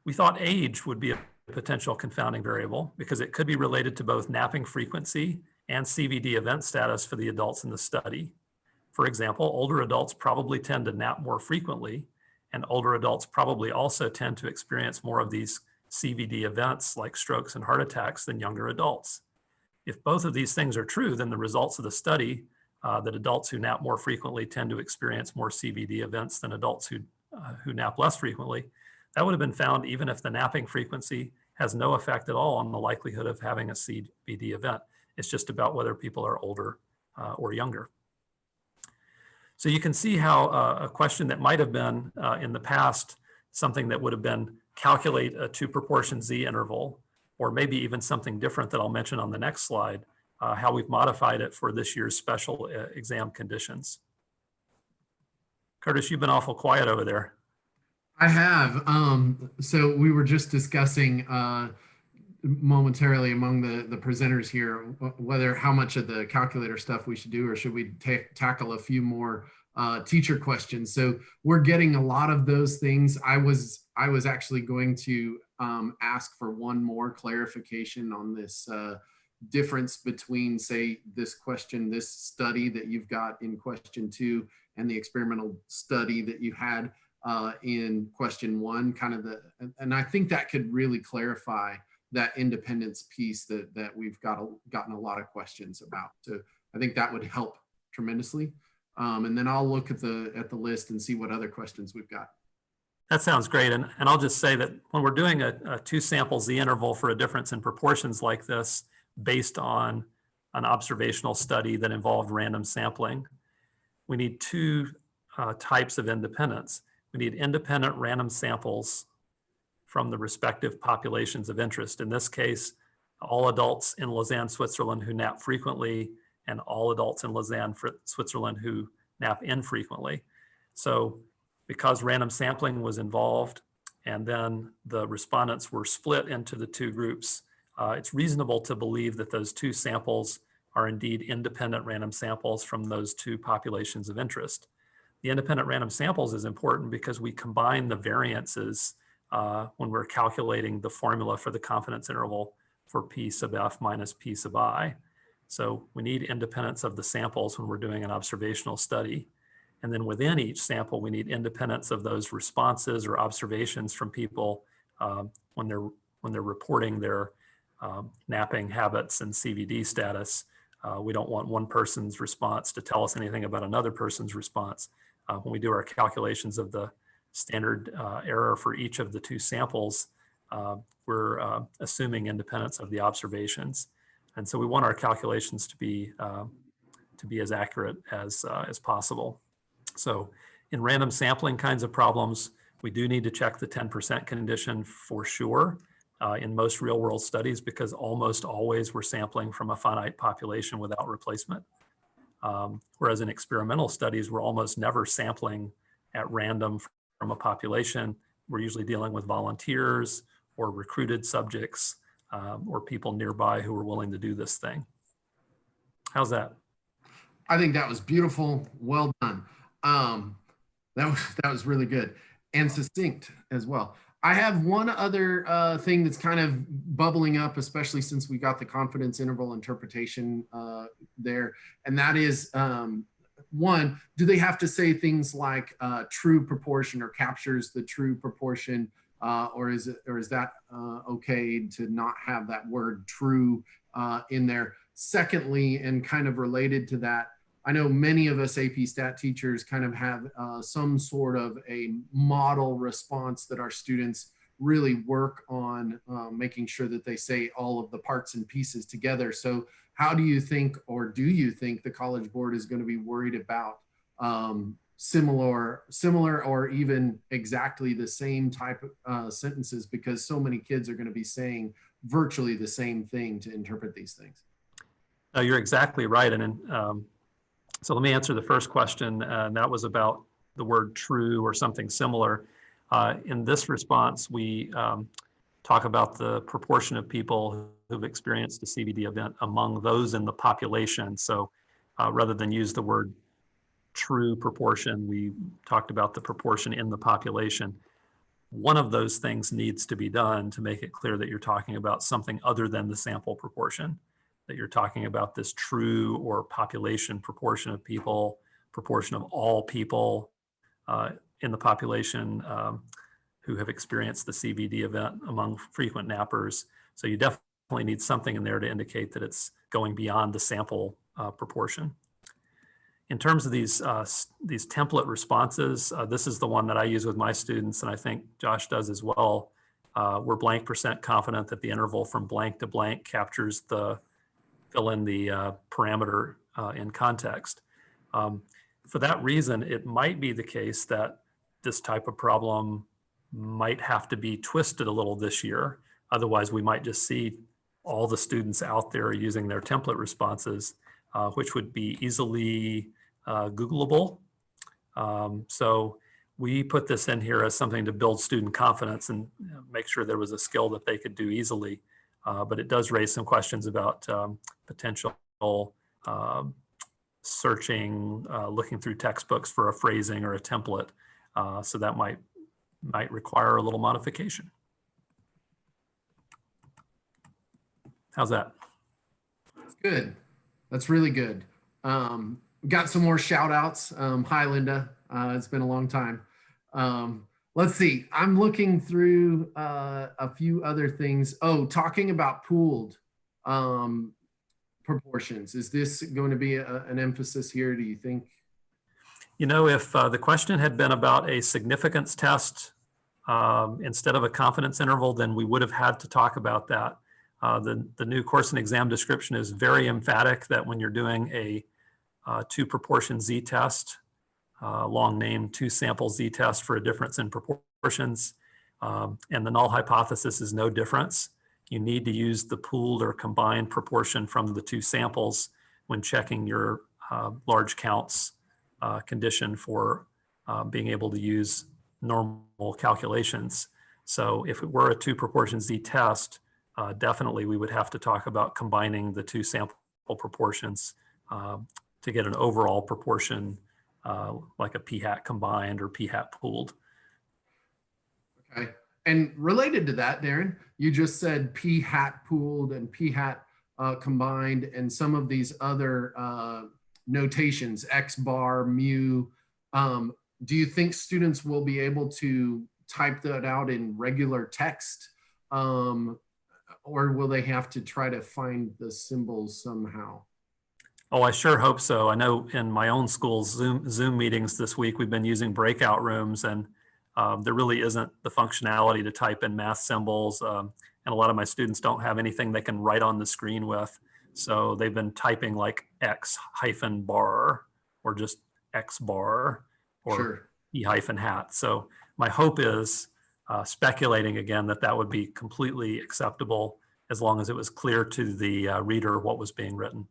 We thought age would be a potential confounding variable because it could be related to both napping frequency and CVD event status for the adults in the study. For example, older adults probably tend to nap more frequently, and older adults probably also tend to experience more of these CVD events like strokes and heart attacks than younger adults. If both of these things are true, then the results of the study that adults who nap more frequently tend to experience more CVD events than adults who nap less frequently, that would have been found even if the napping frequency has no effect at all on the likelihood of having a CVD event. It's just about whether people are older or younger. So you can see how a question that might have been in the past something that would have been calculate a 2 proportion Z interval, or maybe even something different that I'll mention on the next slide, how we've modified it for this year's special exam conditions. Curtis, you've been awful quiet over there. I have. So we were just discussing momentarily among the presenters here whether how much of the calculator stuff we should do, or should we tackle a few more teacher questions. So we're getting a lot of those things. I was actually going to ask for one more clarification on this difference between, say, this study that you've got in question 2 and the experimental study that you had in question 1, and I think that could really clarify that independence piece that we've gotten a lot of questions about. So I think that would help tremendously. And then I'll look at the list and see what other questions we've got. That sounds great. And I'll just say that when we're doing a 2 sample Z interval for a difference in proportions like this, based on an observational study that involved random sampling, we need 2 types of independence. We need independent random samples from the respective populations of interest. In this case, all adults in Lausanne, Switzerland who nap frequently, and all adults in Lausanne, Switzerland who nap infrequently. So because random sampling was involved and then the respondents were split into the 2 groups, it's reasonable to believe that those 2 samples are indeed independent random samples from those 2 populations of interest. The independent random samples is important because we combine the variances when we're calculating the formula for the confidence interval for P sub F minus P sub I. So we need independence of the samples when we're doing an observational study. And then within each sample, we need independence of those responses or observations from people when they're reporting their napping habits and CVD status. We don't want one person's response to tell us anything about another person's response. When we do our calculations of the standard error for each of the 2 samples, we're assuming independence of the observations. And so we want our calculations to be as accurate as possible. So in random sampling kinds of problems, we do need to check the 10% condition for sure in most real world studies, because almost always we're sampling from a finite population without replacement. Whereas in experimental studies, we're almost never sampling at random from a population. We're usually dealing with volunteers or recruited subjects or people nearby who are willing to do this thing. How's that? I think that was beautiful. Well done. That was really good and succinct as well. I have one other thing that's kind of bubbling up, especially since we got the confidence interval interpretation there. And that is, one, do they have to say things like true proportion or captures the true proportion, or is that okay to not have that word true in there? Secondly, and kind of related to that, I know many of us AP Stat teachers kind of have some sort of a model response that our students really work on making sure that they say all of the parts and pieces together. So how do you think, or do you think the College Board is going to be worried about similar or even exactly the same type of sentences, because so many kids are going to be saying virtually the same thing to interpret these things? You're exactly right. And so let me answer the first question, and that was about the word true or something similar. In this response, we talk about the proportion of people who've experienced a CVD event among those in the population. So rather than use the word true proportion, we talked about the proportion in the population. One of those things needs to be done to make it clear that you're talking about something other than the sample proportion, that you're talking about this true or population proportion of people, proportion of all people in the population who have experienced the CVD event among frequent nappers. So you definitely need something in there to indicate that it's going beyond the sample proportion. In terms of these template responses, this is the one that I use with my students, and I think Josh does as well. We're blank % confident that the interval from blank to blank captures fill in the parameter in context. For that reason, it might be the case that this type of problem might have to be twisted a little this year. Otherwise, we might just see all the students out there using their template responses, which would be easily Googleable. So we put this in here as something to build student confidence and make sure there was a skill that they could do easily. But it does raise some questions about potential searching, looking through textbooks for a phrasing or a template. So that might require a little modification. How's that? Good. That's really good. Got some more shout outs. Hi, Linda. It's been a long time. Let's see. I'm looking through a few other things. Oh, talking about pooled proportions. Is this going to be an emphasis here, do you think? You know, if the question had been about a significance test instead of a confidence interval, then we would have had to talk about that. The new course and exam description is very emphatic that when you're doing a two proportion z-test, long name two sample z-test for a difference in proportions, and the null hypothesis is no difference, you need to use the pooled or combined proportion from the two samples when checking your large counts condition for being able to use normal calculations. So if it were a two proportion z-test, definitely we would have to talk about combining the two sample proportions to get an overall proportion like a p-hat combined or p-hat pooled. Okay. And related to that, Daren, you just said p-hat pooled and p-hat combined and some of these other notations, x bar, mu. Do you think students will be able to type that out in regular text? Or will they have to try to find the symbols somehow? Oh, I sure hope so. I know in my own school's Zoom meetings this week, we've been using breakout rooms, and there really isn't the functionality to type in math symbols. And a lot of my students don't have anything they can write on the screen with. So they've been typing like X hyphen bar or just X bar or Sure. E hyphen hat. So my hope is speculating again that would be completely acceptable as long as it was clear to the reader what was being written.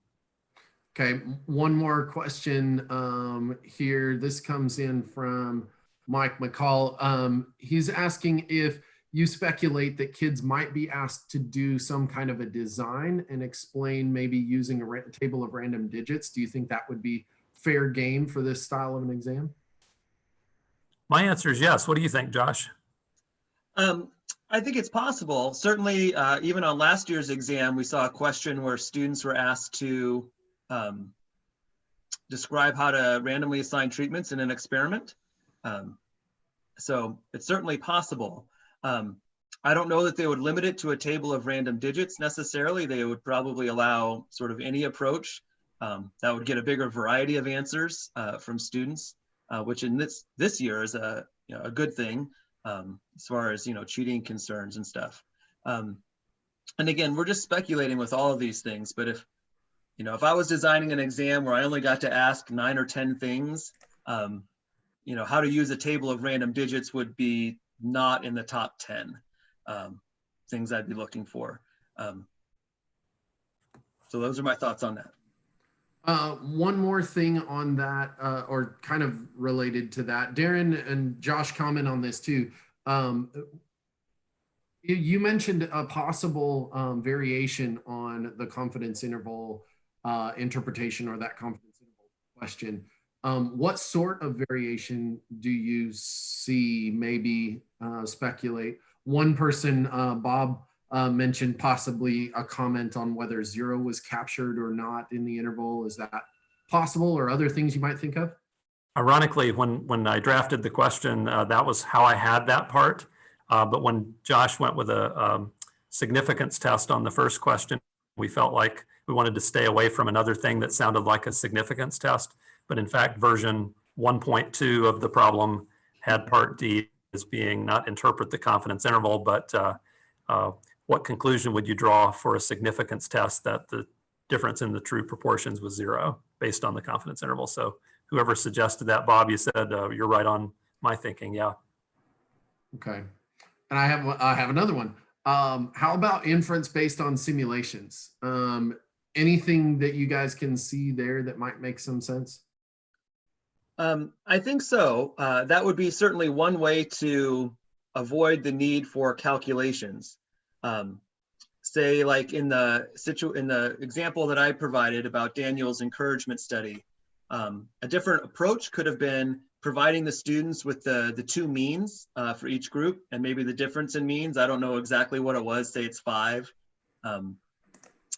Okay, one more question here. This comes in from Mike McCall. He's asking if you speculate that kids might be asked to do some kind of a design and explain maybe using a table of random digits. Do you think that would be fair game for this style of an exam? My answer is yes. What do you think, Josh? I think it's possible. Certainly, even on last year's exam, we saw a question where students were asked to describe how to randomly assign treatments in an experiment. So it's certainly possible. I don't know that they would limit it to a table of random digits necessarily. They would probably allow sort of any approach that would get a bigger variety of answers from students, which in this year is a good thing as far as cheating concerns and stuff. And again, we're just speculating with all of these things. But if I was designing an exam where I only got to ask 9 or 10 things, how to use a table of random digits would be not in the top 10 things I'd be looking for. So those are my thoughts on that. One more thing on that, or kind of related to that, Daren and Josh comment on this too. You mentioned a possible variation on the confidence interval interpretation or that confidence interval question. What sort of variation do you see, maybe speculate? One person, Bob, mentioned possibly a comment on whether 0 was captured or not in the interval. Is that possible, or other things you might think of? Ironically, when I drafted the question, that was how I had that part. But when Josh went with a significance test on the first question, we felt like we wanted to stay away from another thing that sounded like a significance test. But in fact, version 1.2 of the problem had part D as being not interpret the confidence interval, but what conclusion would you draw for a significance test that the difference in the true proportions was 0 based on the confidence interval? So whoever suggested that, Bob, you said you're right on my thinking. Yeah. Okay. And I have another one. How about inference based on simulations? Anything that you guys can see there that might make some sense? I think so. That would be certainly one way to avoid the need for calculations. Say, like in the example that I provided about Daniel's encouragement study, a different approach could have been providing the students with the two means for each group, and maybe the difference in means. I don't know exactly what it was. Say it's 5.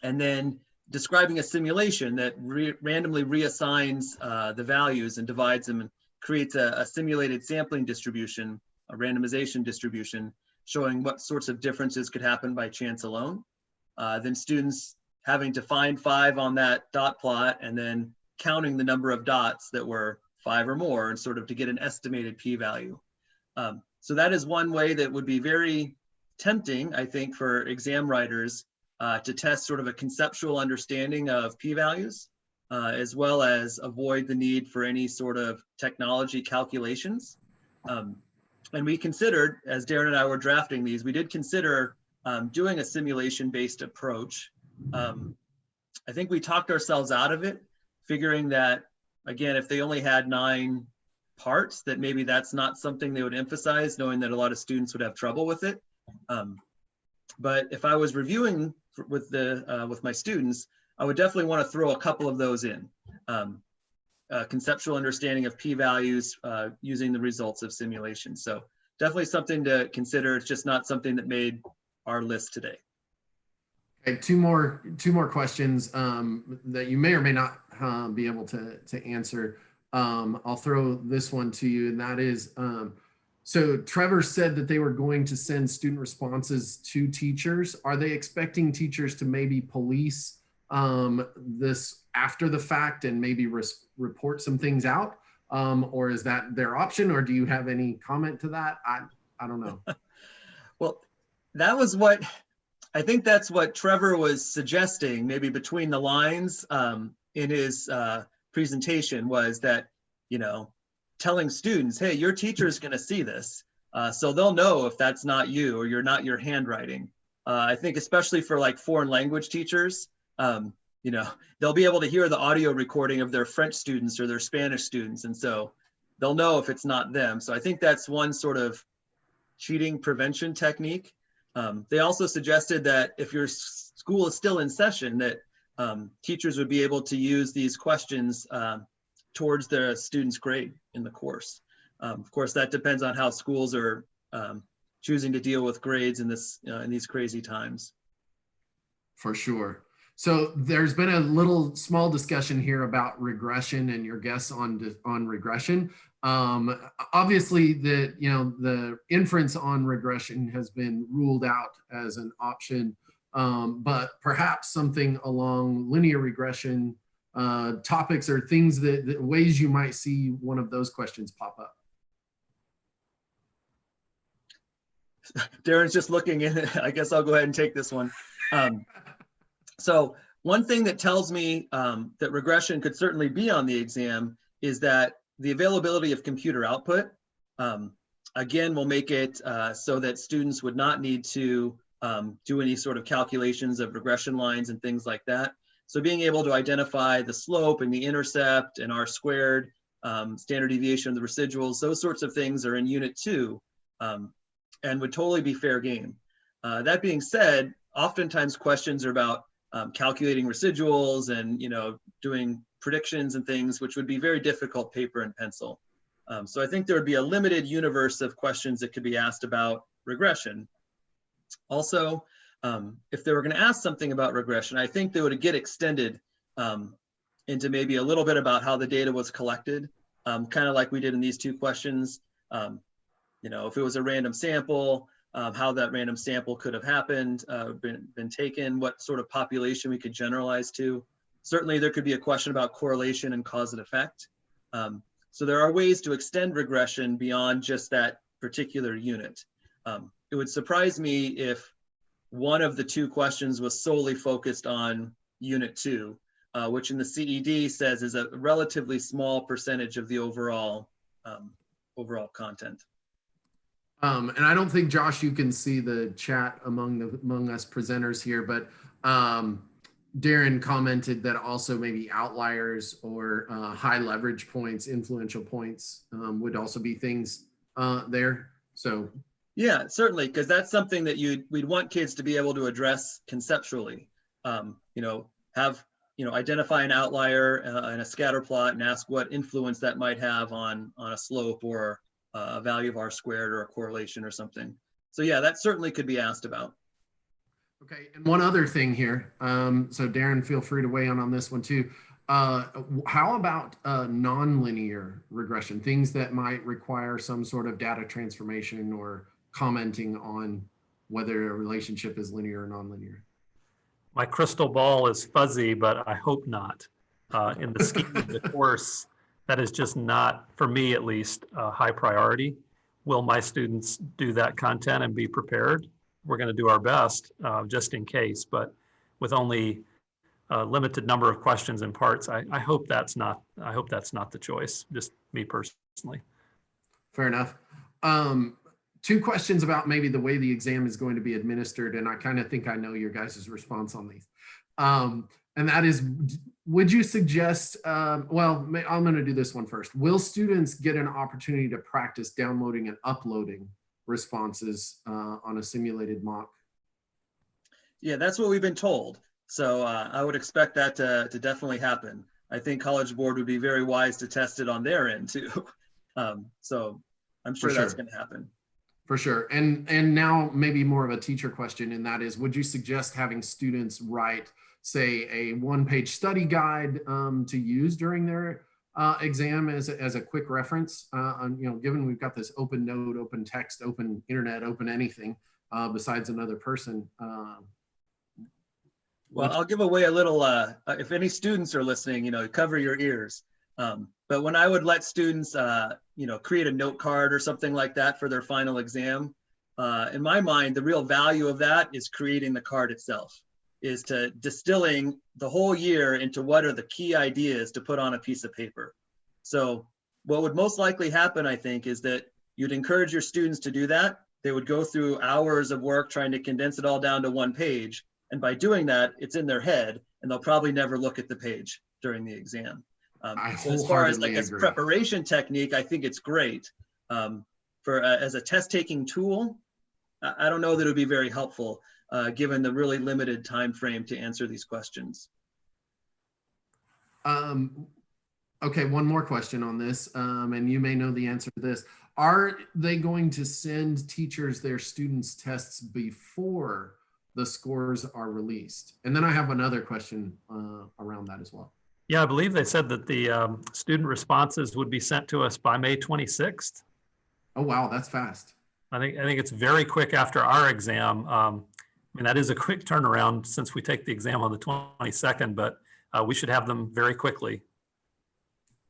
and then describing a simulation that randomly reassigns the values and divides them and creates a simulated sampling distribution, a randomization distribution, showing what sorts of differences could happen by chance alone. Then students having to find 5 on that dot plot and then counting the number of dots that were 5 or more and sort of to get an estimated p-value. So that is one way that would be very tempting, I think, for exam writers to test sort of a conceptual understanding of p-values, as well as avoid the need for any sort of technology calculations. And we considered, as Daren and I were drafting these, we did consider doing a simulation-based approach. I think we talked ourselves out of it, figuring that, again, if they only had 9 parts, that maybe that's not something they would emphasize, knowing that a lot of students would have trouble with it. But if I was reviewing with my students, I would definitely want to throw a couple of those in. Conceptual understanding of p-values using the results of simulation. So definitely something to consider. It's just not something that made our list today. Okay, two more questions that you may or may not be able to answer. I'll throw this one to you, and that is, so Trevor said that they were going to send student responses to teachers. Are they expecting teachers to maybe police this after the fact and maybe report some things out? Or is that their option, or do you have any comment to that? I don't know. Well, that was what, I think that's what Trevor was suggesting, maybe between the lines in his presentation, was that, you know, telling students, hey, your teacher is going to see this. So they'll know if that's not you or you're not your handwriting. I think especially for like foreign language teachers, you know, they'll be able to hear the audio recording of their French students or their Spanish students. And so they'll know if it's not them. So I think that's one sort of cheating prevention technique. They also suggested that if your school is still in session, that teachers would be able to use these questions towards the student's grade in the course. Of course, that depends on how schools are choosing to deal with grades in these crazy times. For sure. So there's been a little small discussion here about regression and your guess on regression. Obviously, the inference on regression has been ruled out as an option, but perhaps something along linear regression topics or things that ways you might see one of those questions pop up. Daren's just looking in. I guess I'll go ahead and take this one. So one thing that tells me that regression could certainly be on the exam is that the availability of computer output, again, will make it so that students would not need to do any sort of calculations of regression lines and things like that. So being able to identify the slope and the intercept and R squared, standard deviation of the residuals, those sorts of things are in Unit 2 and would totally be fair game. That being said, oftentimes questions are about calculating residuals and, you know, doing predictions and things, which would be very difficult paper and pencil. So I think there would be a limited universe of questions that could be asked about regression. Also, if they were going to ask something about regression, I think they would get extended into maybe a little bit about how the data was collected, kind of like we did in these 2 questions. You know, if it was a random sample, how that random sample could have happened, been taken, what sort of population we could generalize to. Certainly there could be a question about correlation and cause and effect. So there are ways to extend regression beyond just that particular unit. It would surprise me if one of the 2 questions was solely focused on Unit 2, which in the CED says is a relatively small percentage of the overall content. And I don't think, Josh, you can see the chat among us presenters here, but Daren commented that also maybe outliers or high leverage points, influential points would also be things there. So yeah, certainly, because that's something that we'd want kids to be able to address conceptually. You know, identify an outlier in a scatter plot and ask what influence that might have on a slope or a value of R squared or a correlation or something. So yeah, that certainly could be asked about. Okay, and one other thing here. So Daren, feel free to weigh in on this one too. How about nonlinear regression, things that might require some sort of data transformation or commenting on whether a relationship is linear or nonlinear? My crystal ball is fuzzy, but I hope not. In the scheme of the course, that is just not, for me at least, a high priority. Will my students do that content and be prepared? We're going to do our best just in case, but with only a limited number of questions and parts, I hope that's not the choice, just me personally. Fair enough. Two questions about maybe the way the exam is going to be administered, and I kind of think I know your guys' response on these. And that is, would you suggest, well, I'm going to do this one first. Will students get an opportunity to practice downloading and uploading responses on a simulated mock? Yeah, that's what we've been told. So I would expect that to definitely happen. I think College Board would be very wise to test it on their end too. So I'm sure that's going to happen. For sure. And now maybe more of a teacher question, and that is, would you suggest having students write, say, a one-page study guide to use during their exam as a quick reference? Given we've got this open note, open text, open internet, open anything besides another person. Well, I'll give away a little, if any students are listening, cover your ears. But when I would let students, create a note card or something like that for their final exam, in my mind, the real value of that is creating the card itself, is to distilling the whole year into what are the key ideas to put on a piece of paper. So what would most likely happen, I think, is that you'd encourage your students to do that. They would go through hours of work trying to condense it all down to one page. And by doing that, it's in their head, and they'll probably never look at the page during the exam. So as far as like as preparation technique, I think it's great. As a test-taking tool, I don't know that it would be very helpful given the really limited time frame to answer these questions. Okay, one more question on this, and you may know the answer to this. Are they going to send teachers their students' tests before the scores are released? And then I have another question around that as well. Yeah, I believe they said that the student responses would be sent to us by May 26th. Oh, wow, that's fast. I think it's very quick after our exam. I mean, that is a quick turnaround since we take the exam on the 22nd, but we should have them very quickly.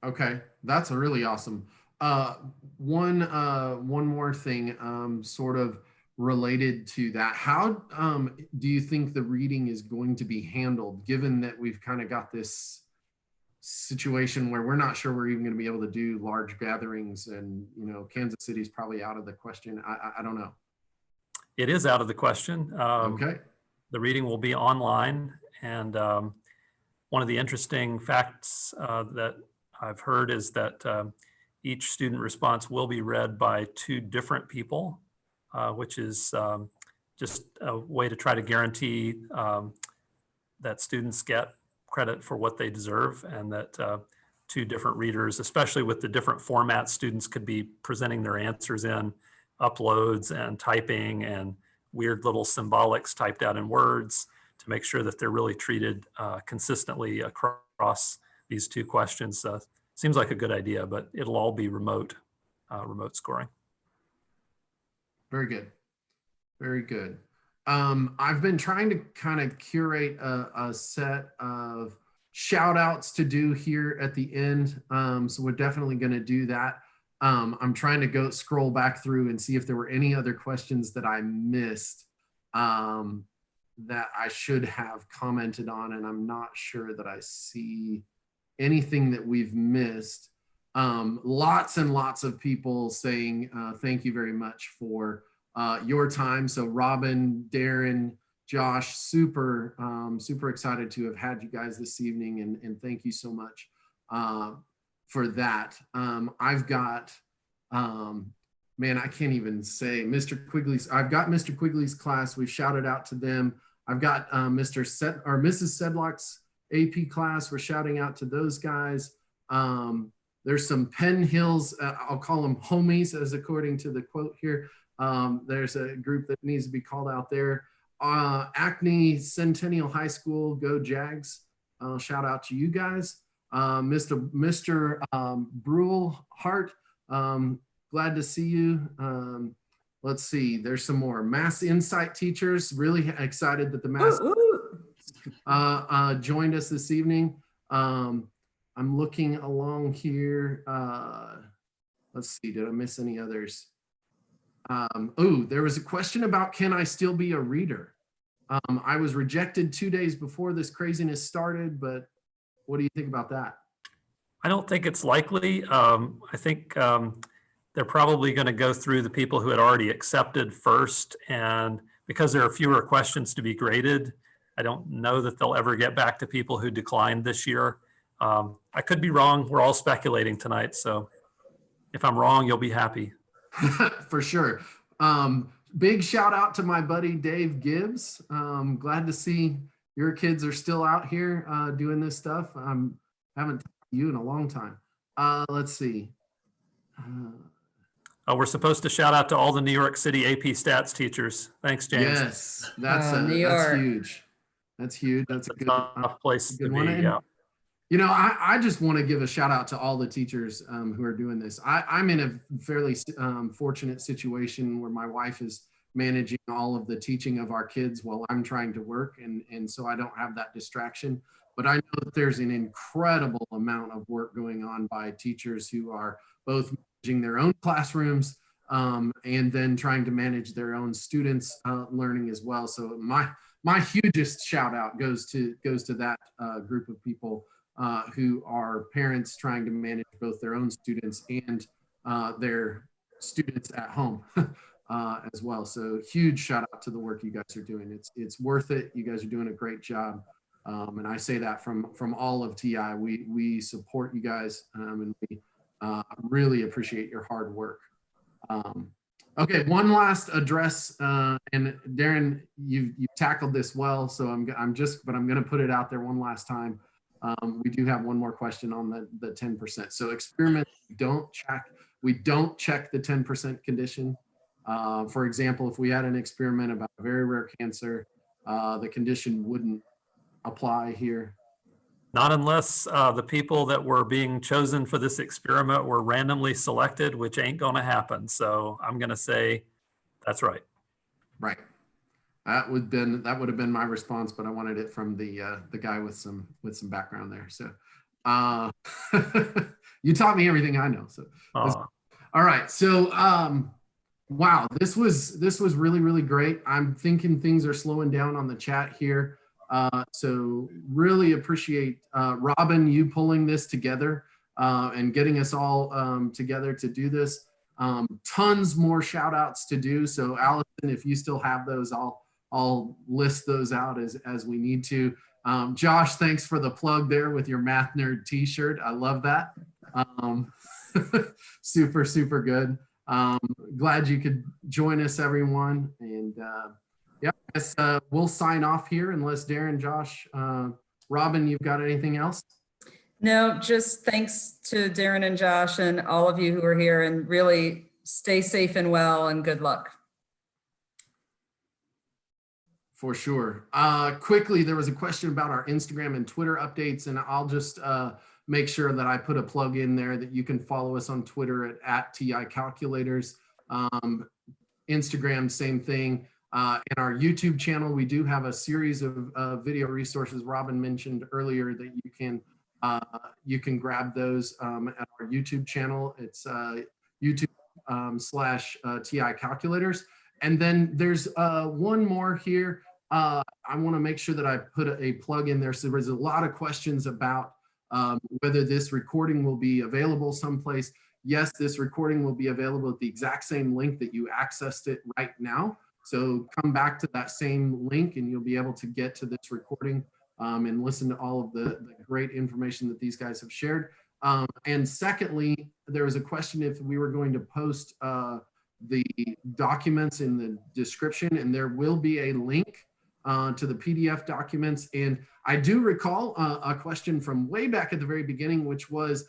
Okay, that's really awesome. One more thing, sort of related to that. How do you think the reading is going to be handled, given that we've kind of got this situation where we're not sure we're even going to be able to do large gatherings, and Kansas City's probably out of the question. I don't know. It is out of the question. Okay. The reading will be online, and one of the interesting facts that I've heard is that each student response will be read by two different people, which is just a way to try to guarantee that students get credit for what they deserve, and that two different readers, especially with the different formats students could be presenting their answers in, uploads and typing and weird little symbolics typed out in words, to make sure that they're really treated consistently across these two questions. Seems like a good idea, but it'll all be remote scoring. Very good. Very good. I've been trying to kind of curate a set of shout outs to do here at the end. So we're definitely going to do that. I'm trying to scroll back through and see if there were any other questions that I missed that I should have commented on, and I'm not sure that I see anything that we've missed. Lots and lots of people saying thank you very much for your time. So Robin, Daren, Josh, super excited to have had you guys this evening, and thank you so much for that. I've got, man, I can't even say Mr. Quigley's. I've got Mr. Quigley's class. We've shouted out to them. I've got Mrs. Sedlock's AP class. We're shouting out to those guys. There's some Penn Hills, I'll call them homies, as according to the quote here. There's a group that needs to be called out there. Acne Centennial High School, go Jags. Shout out to you guys. Mr. Brule Hart, glad to see you. Let's see, there's some more. Mass Insight teachers, really excited that the Mass joined us this evening. I'm looking along here. Let's see, did I miss any others? Oh, there was a question about, can I still be a reader? I was rejected 2 days before this craziness started, but what do you think about that? I don't think it's likely. I think they're probably going to go through the people who had already accepted first. And because there are fewer questions to be graded, I don't know that they'll ever get back to people who declined this year. I could be wrong. We're all speculating tonight. So if I'm wrong, you'll be happy. For sure. Big shout out to my buddy, Dave Gibbs. Glad to see your kids are still out here doing this stuff. Haven't talked to you in a long time. Let's see. We're supposed to shout out to all the New York City AP Stats teachers. Thanks, James. Yes, that's huge. That's huge. That's a good tough place to be. Yeah. You know, I just want to give a shout out to all the teachers who are doing this. I'm in a fairly fortunate situation where my wife is managing all of the teaching of our kids while I'm trying to work. And so I don't have that distraction. But I know that there's an incredible amount of work going on by teachers who are both managing their own classrooms and then trying to manage their own students' learning as well. So my hugest shout out goes to that group of people who are parents trying to manage both their own students and their students at home as well. So huge shout out to the work you guys are doing. It's worth it. You guys are doing a great job. And I say that from all of TI. We support you guys and we really appreciate your hard work. Okay, one last address, and Daren, you've tackled this well, so I'm going to put it out there one last time. We do have one more question on the 10%. So experiments we don't check the 10% condition. For example, if we had an experiment about a very rare cancer, the condition wouldn't apply here. Not unless the people that were being chosen for this experiment were randomly selected, which ain't going to happen. So I'm going to say that's right. Right. That would have been my response, but I wanted it from the guy with some background there. So you taught me everything I know. So all right. So wow, this was really, really great. I'm thinking things are slowing down on the chat here. So really appreciate Robin, you pulling this together and getting us all together to do this. Tons more shout outs to do. So Allison, if you still have those, I'll list those out as we need to. Josh, thanks for the plug there with your Math Nerd t-shirt. I love that. Super, super good. Glad you could join us, everyone. And yeah, I guess we'll sign off here unless Daren, Josh, Robin, you've got anything else? No, just thanks to Daren and Josh and all of you who are here, and really stay safe and well, and good luck. For sure. Quickly, there was a question about our Instagram and Twitter updates, and I'll just make sure that I put a plug in there that you can follow us on Twitter at TI Calculators. Instagram, same thing. In our YouTube channel, we do have a series of video resources Robin mentioned earlier that you can grab those at our YouTube channel. It's YouTube/TI Calculators. And then there's one more here. I want to make sure that I put a plug in there. So there's a lot of questions about whether this recording will be available someplace. Yes, this recording will be available at the exact same link that you accessed it right now. So come back to that same link and you'll be able to get to this recording and listen to all of the great information that these guys have shared. And secondly, there was a question if we were going to post the documents in the description, and there will be a link to the PDF documents. And I do recall a question from way back at the very beginning, which was,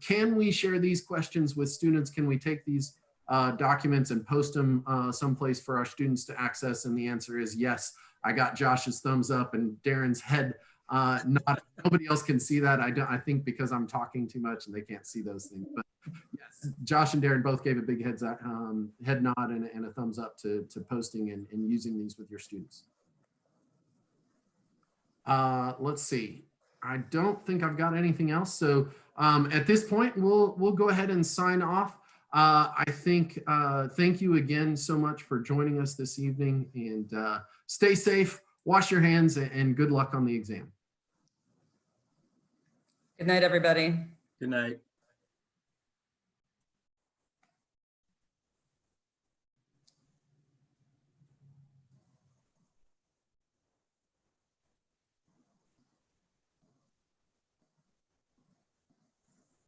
can we share these questions with students? Can we take these documents and post them someplace for our students to access? And the answer is yes. I got Josh's thumbs up and Daren's head. Nobody else can see that. I think because I'm talking too much and they can't see those things. But yes, Josh and Daren both gave a big head nod and a thumbs up to posting and using these with your students. Let's see. I don't think I've got anything else. So at this point, we'll go ahead and sign off. I think thank you again so much for joining us this evening, and stay safe, wash your hands, and good luck on the exam. Good night, everybody. Good night.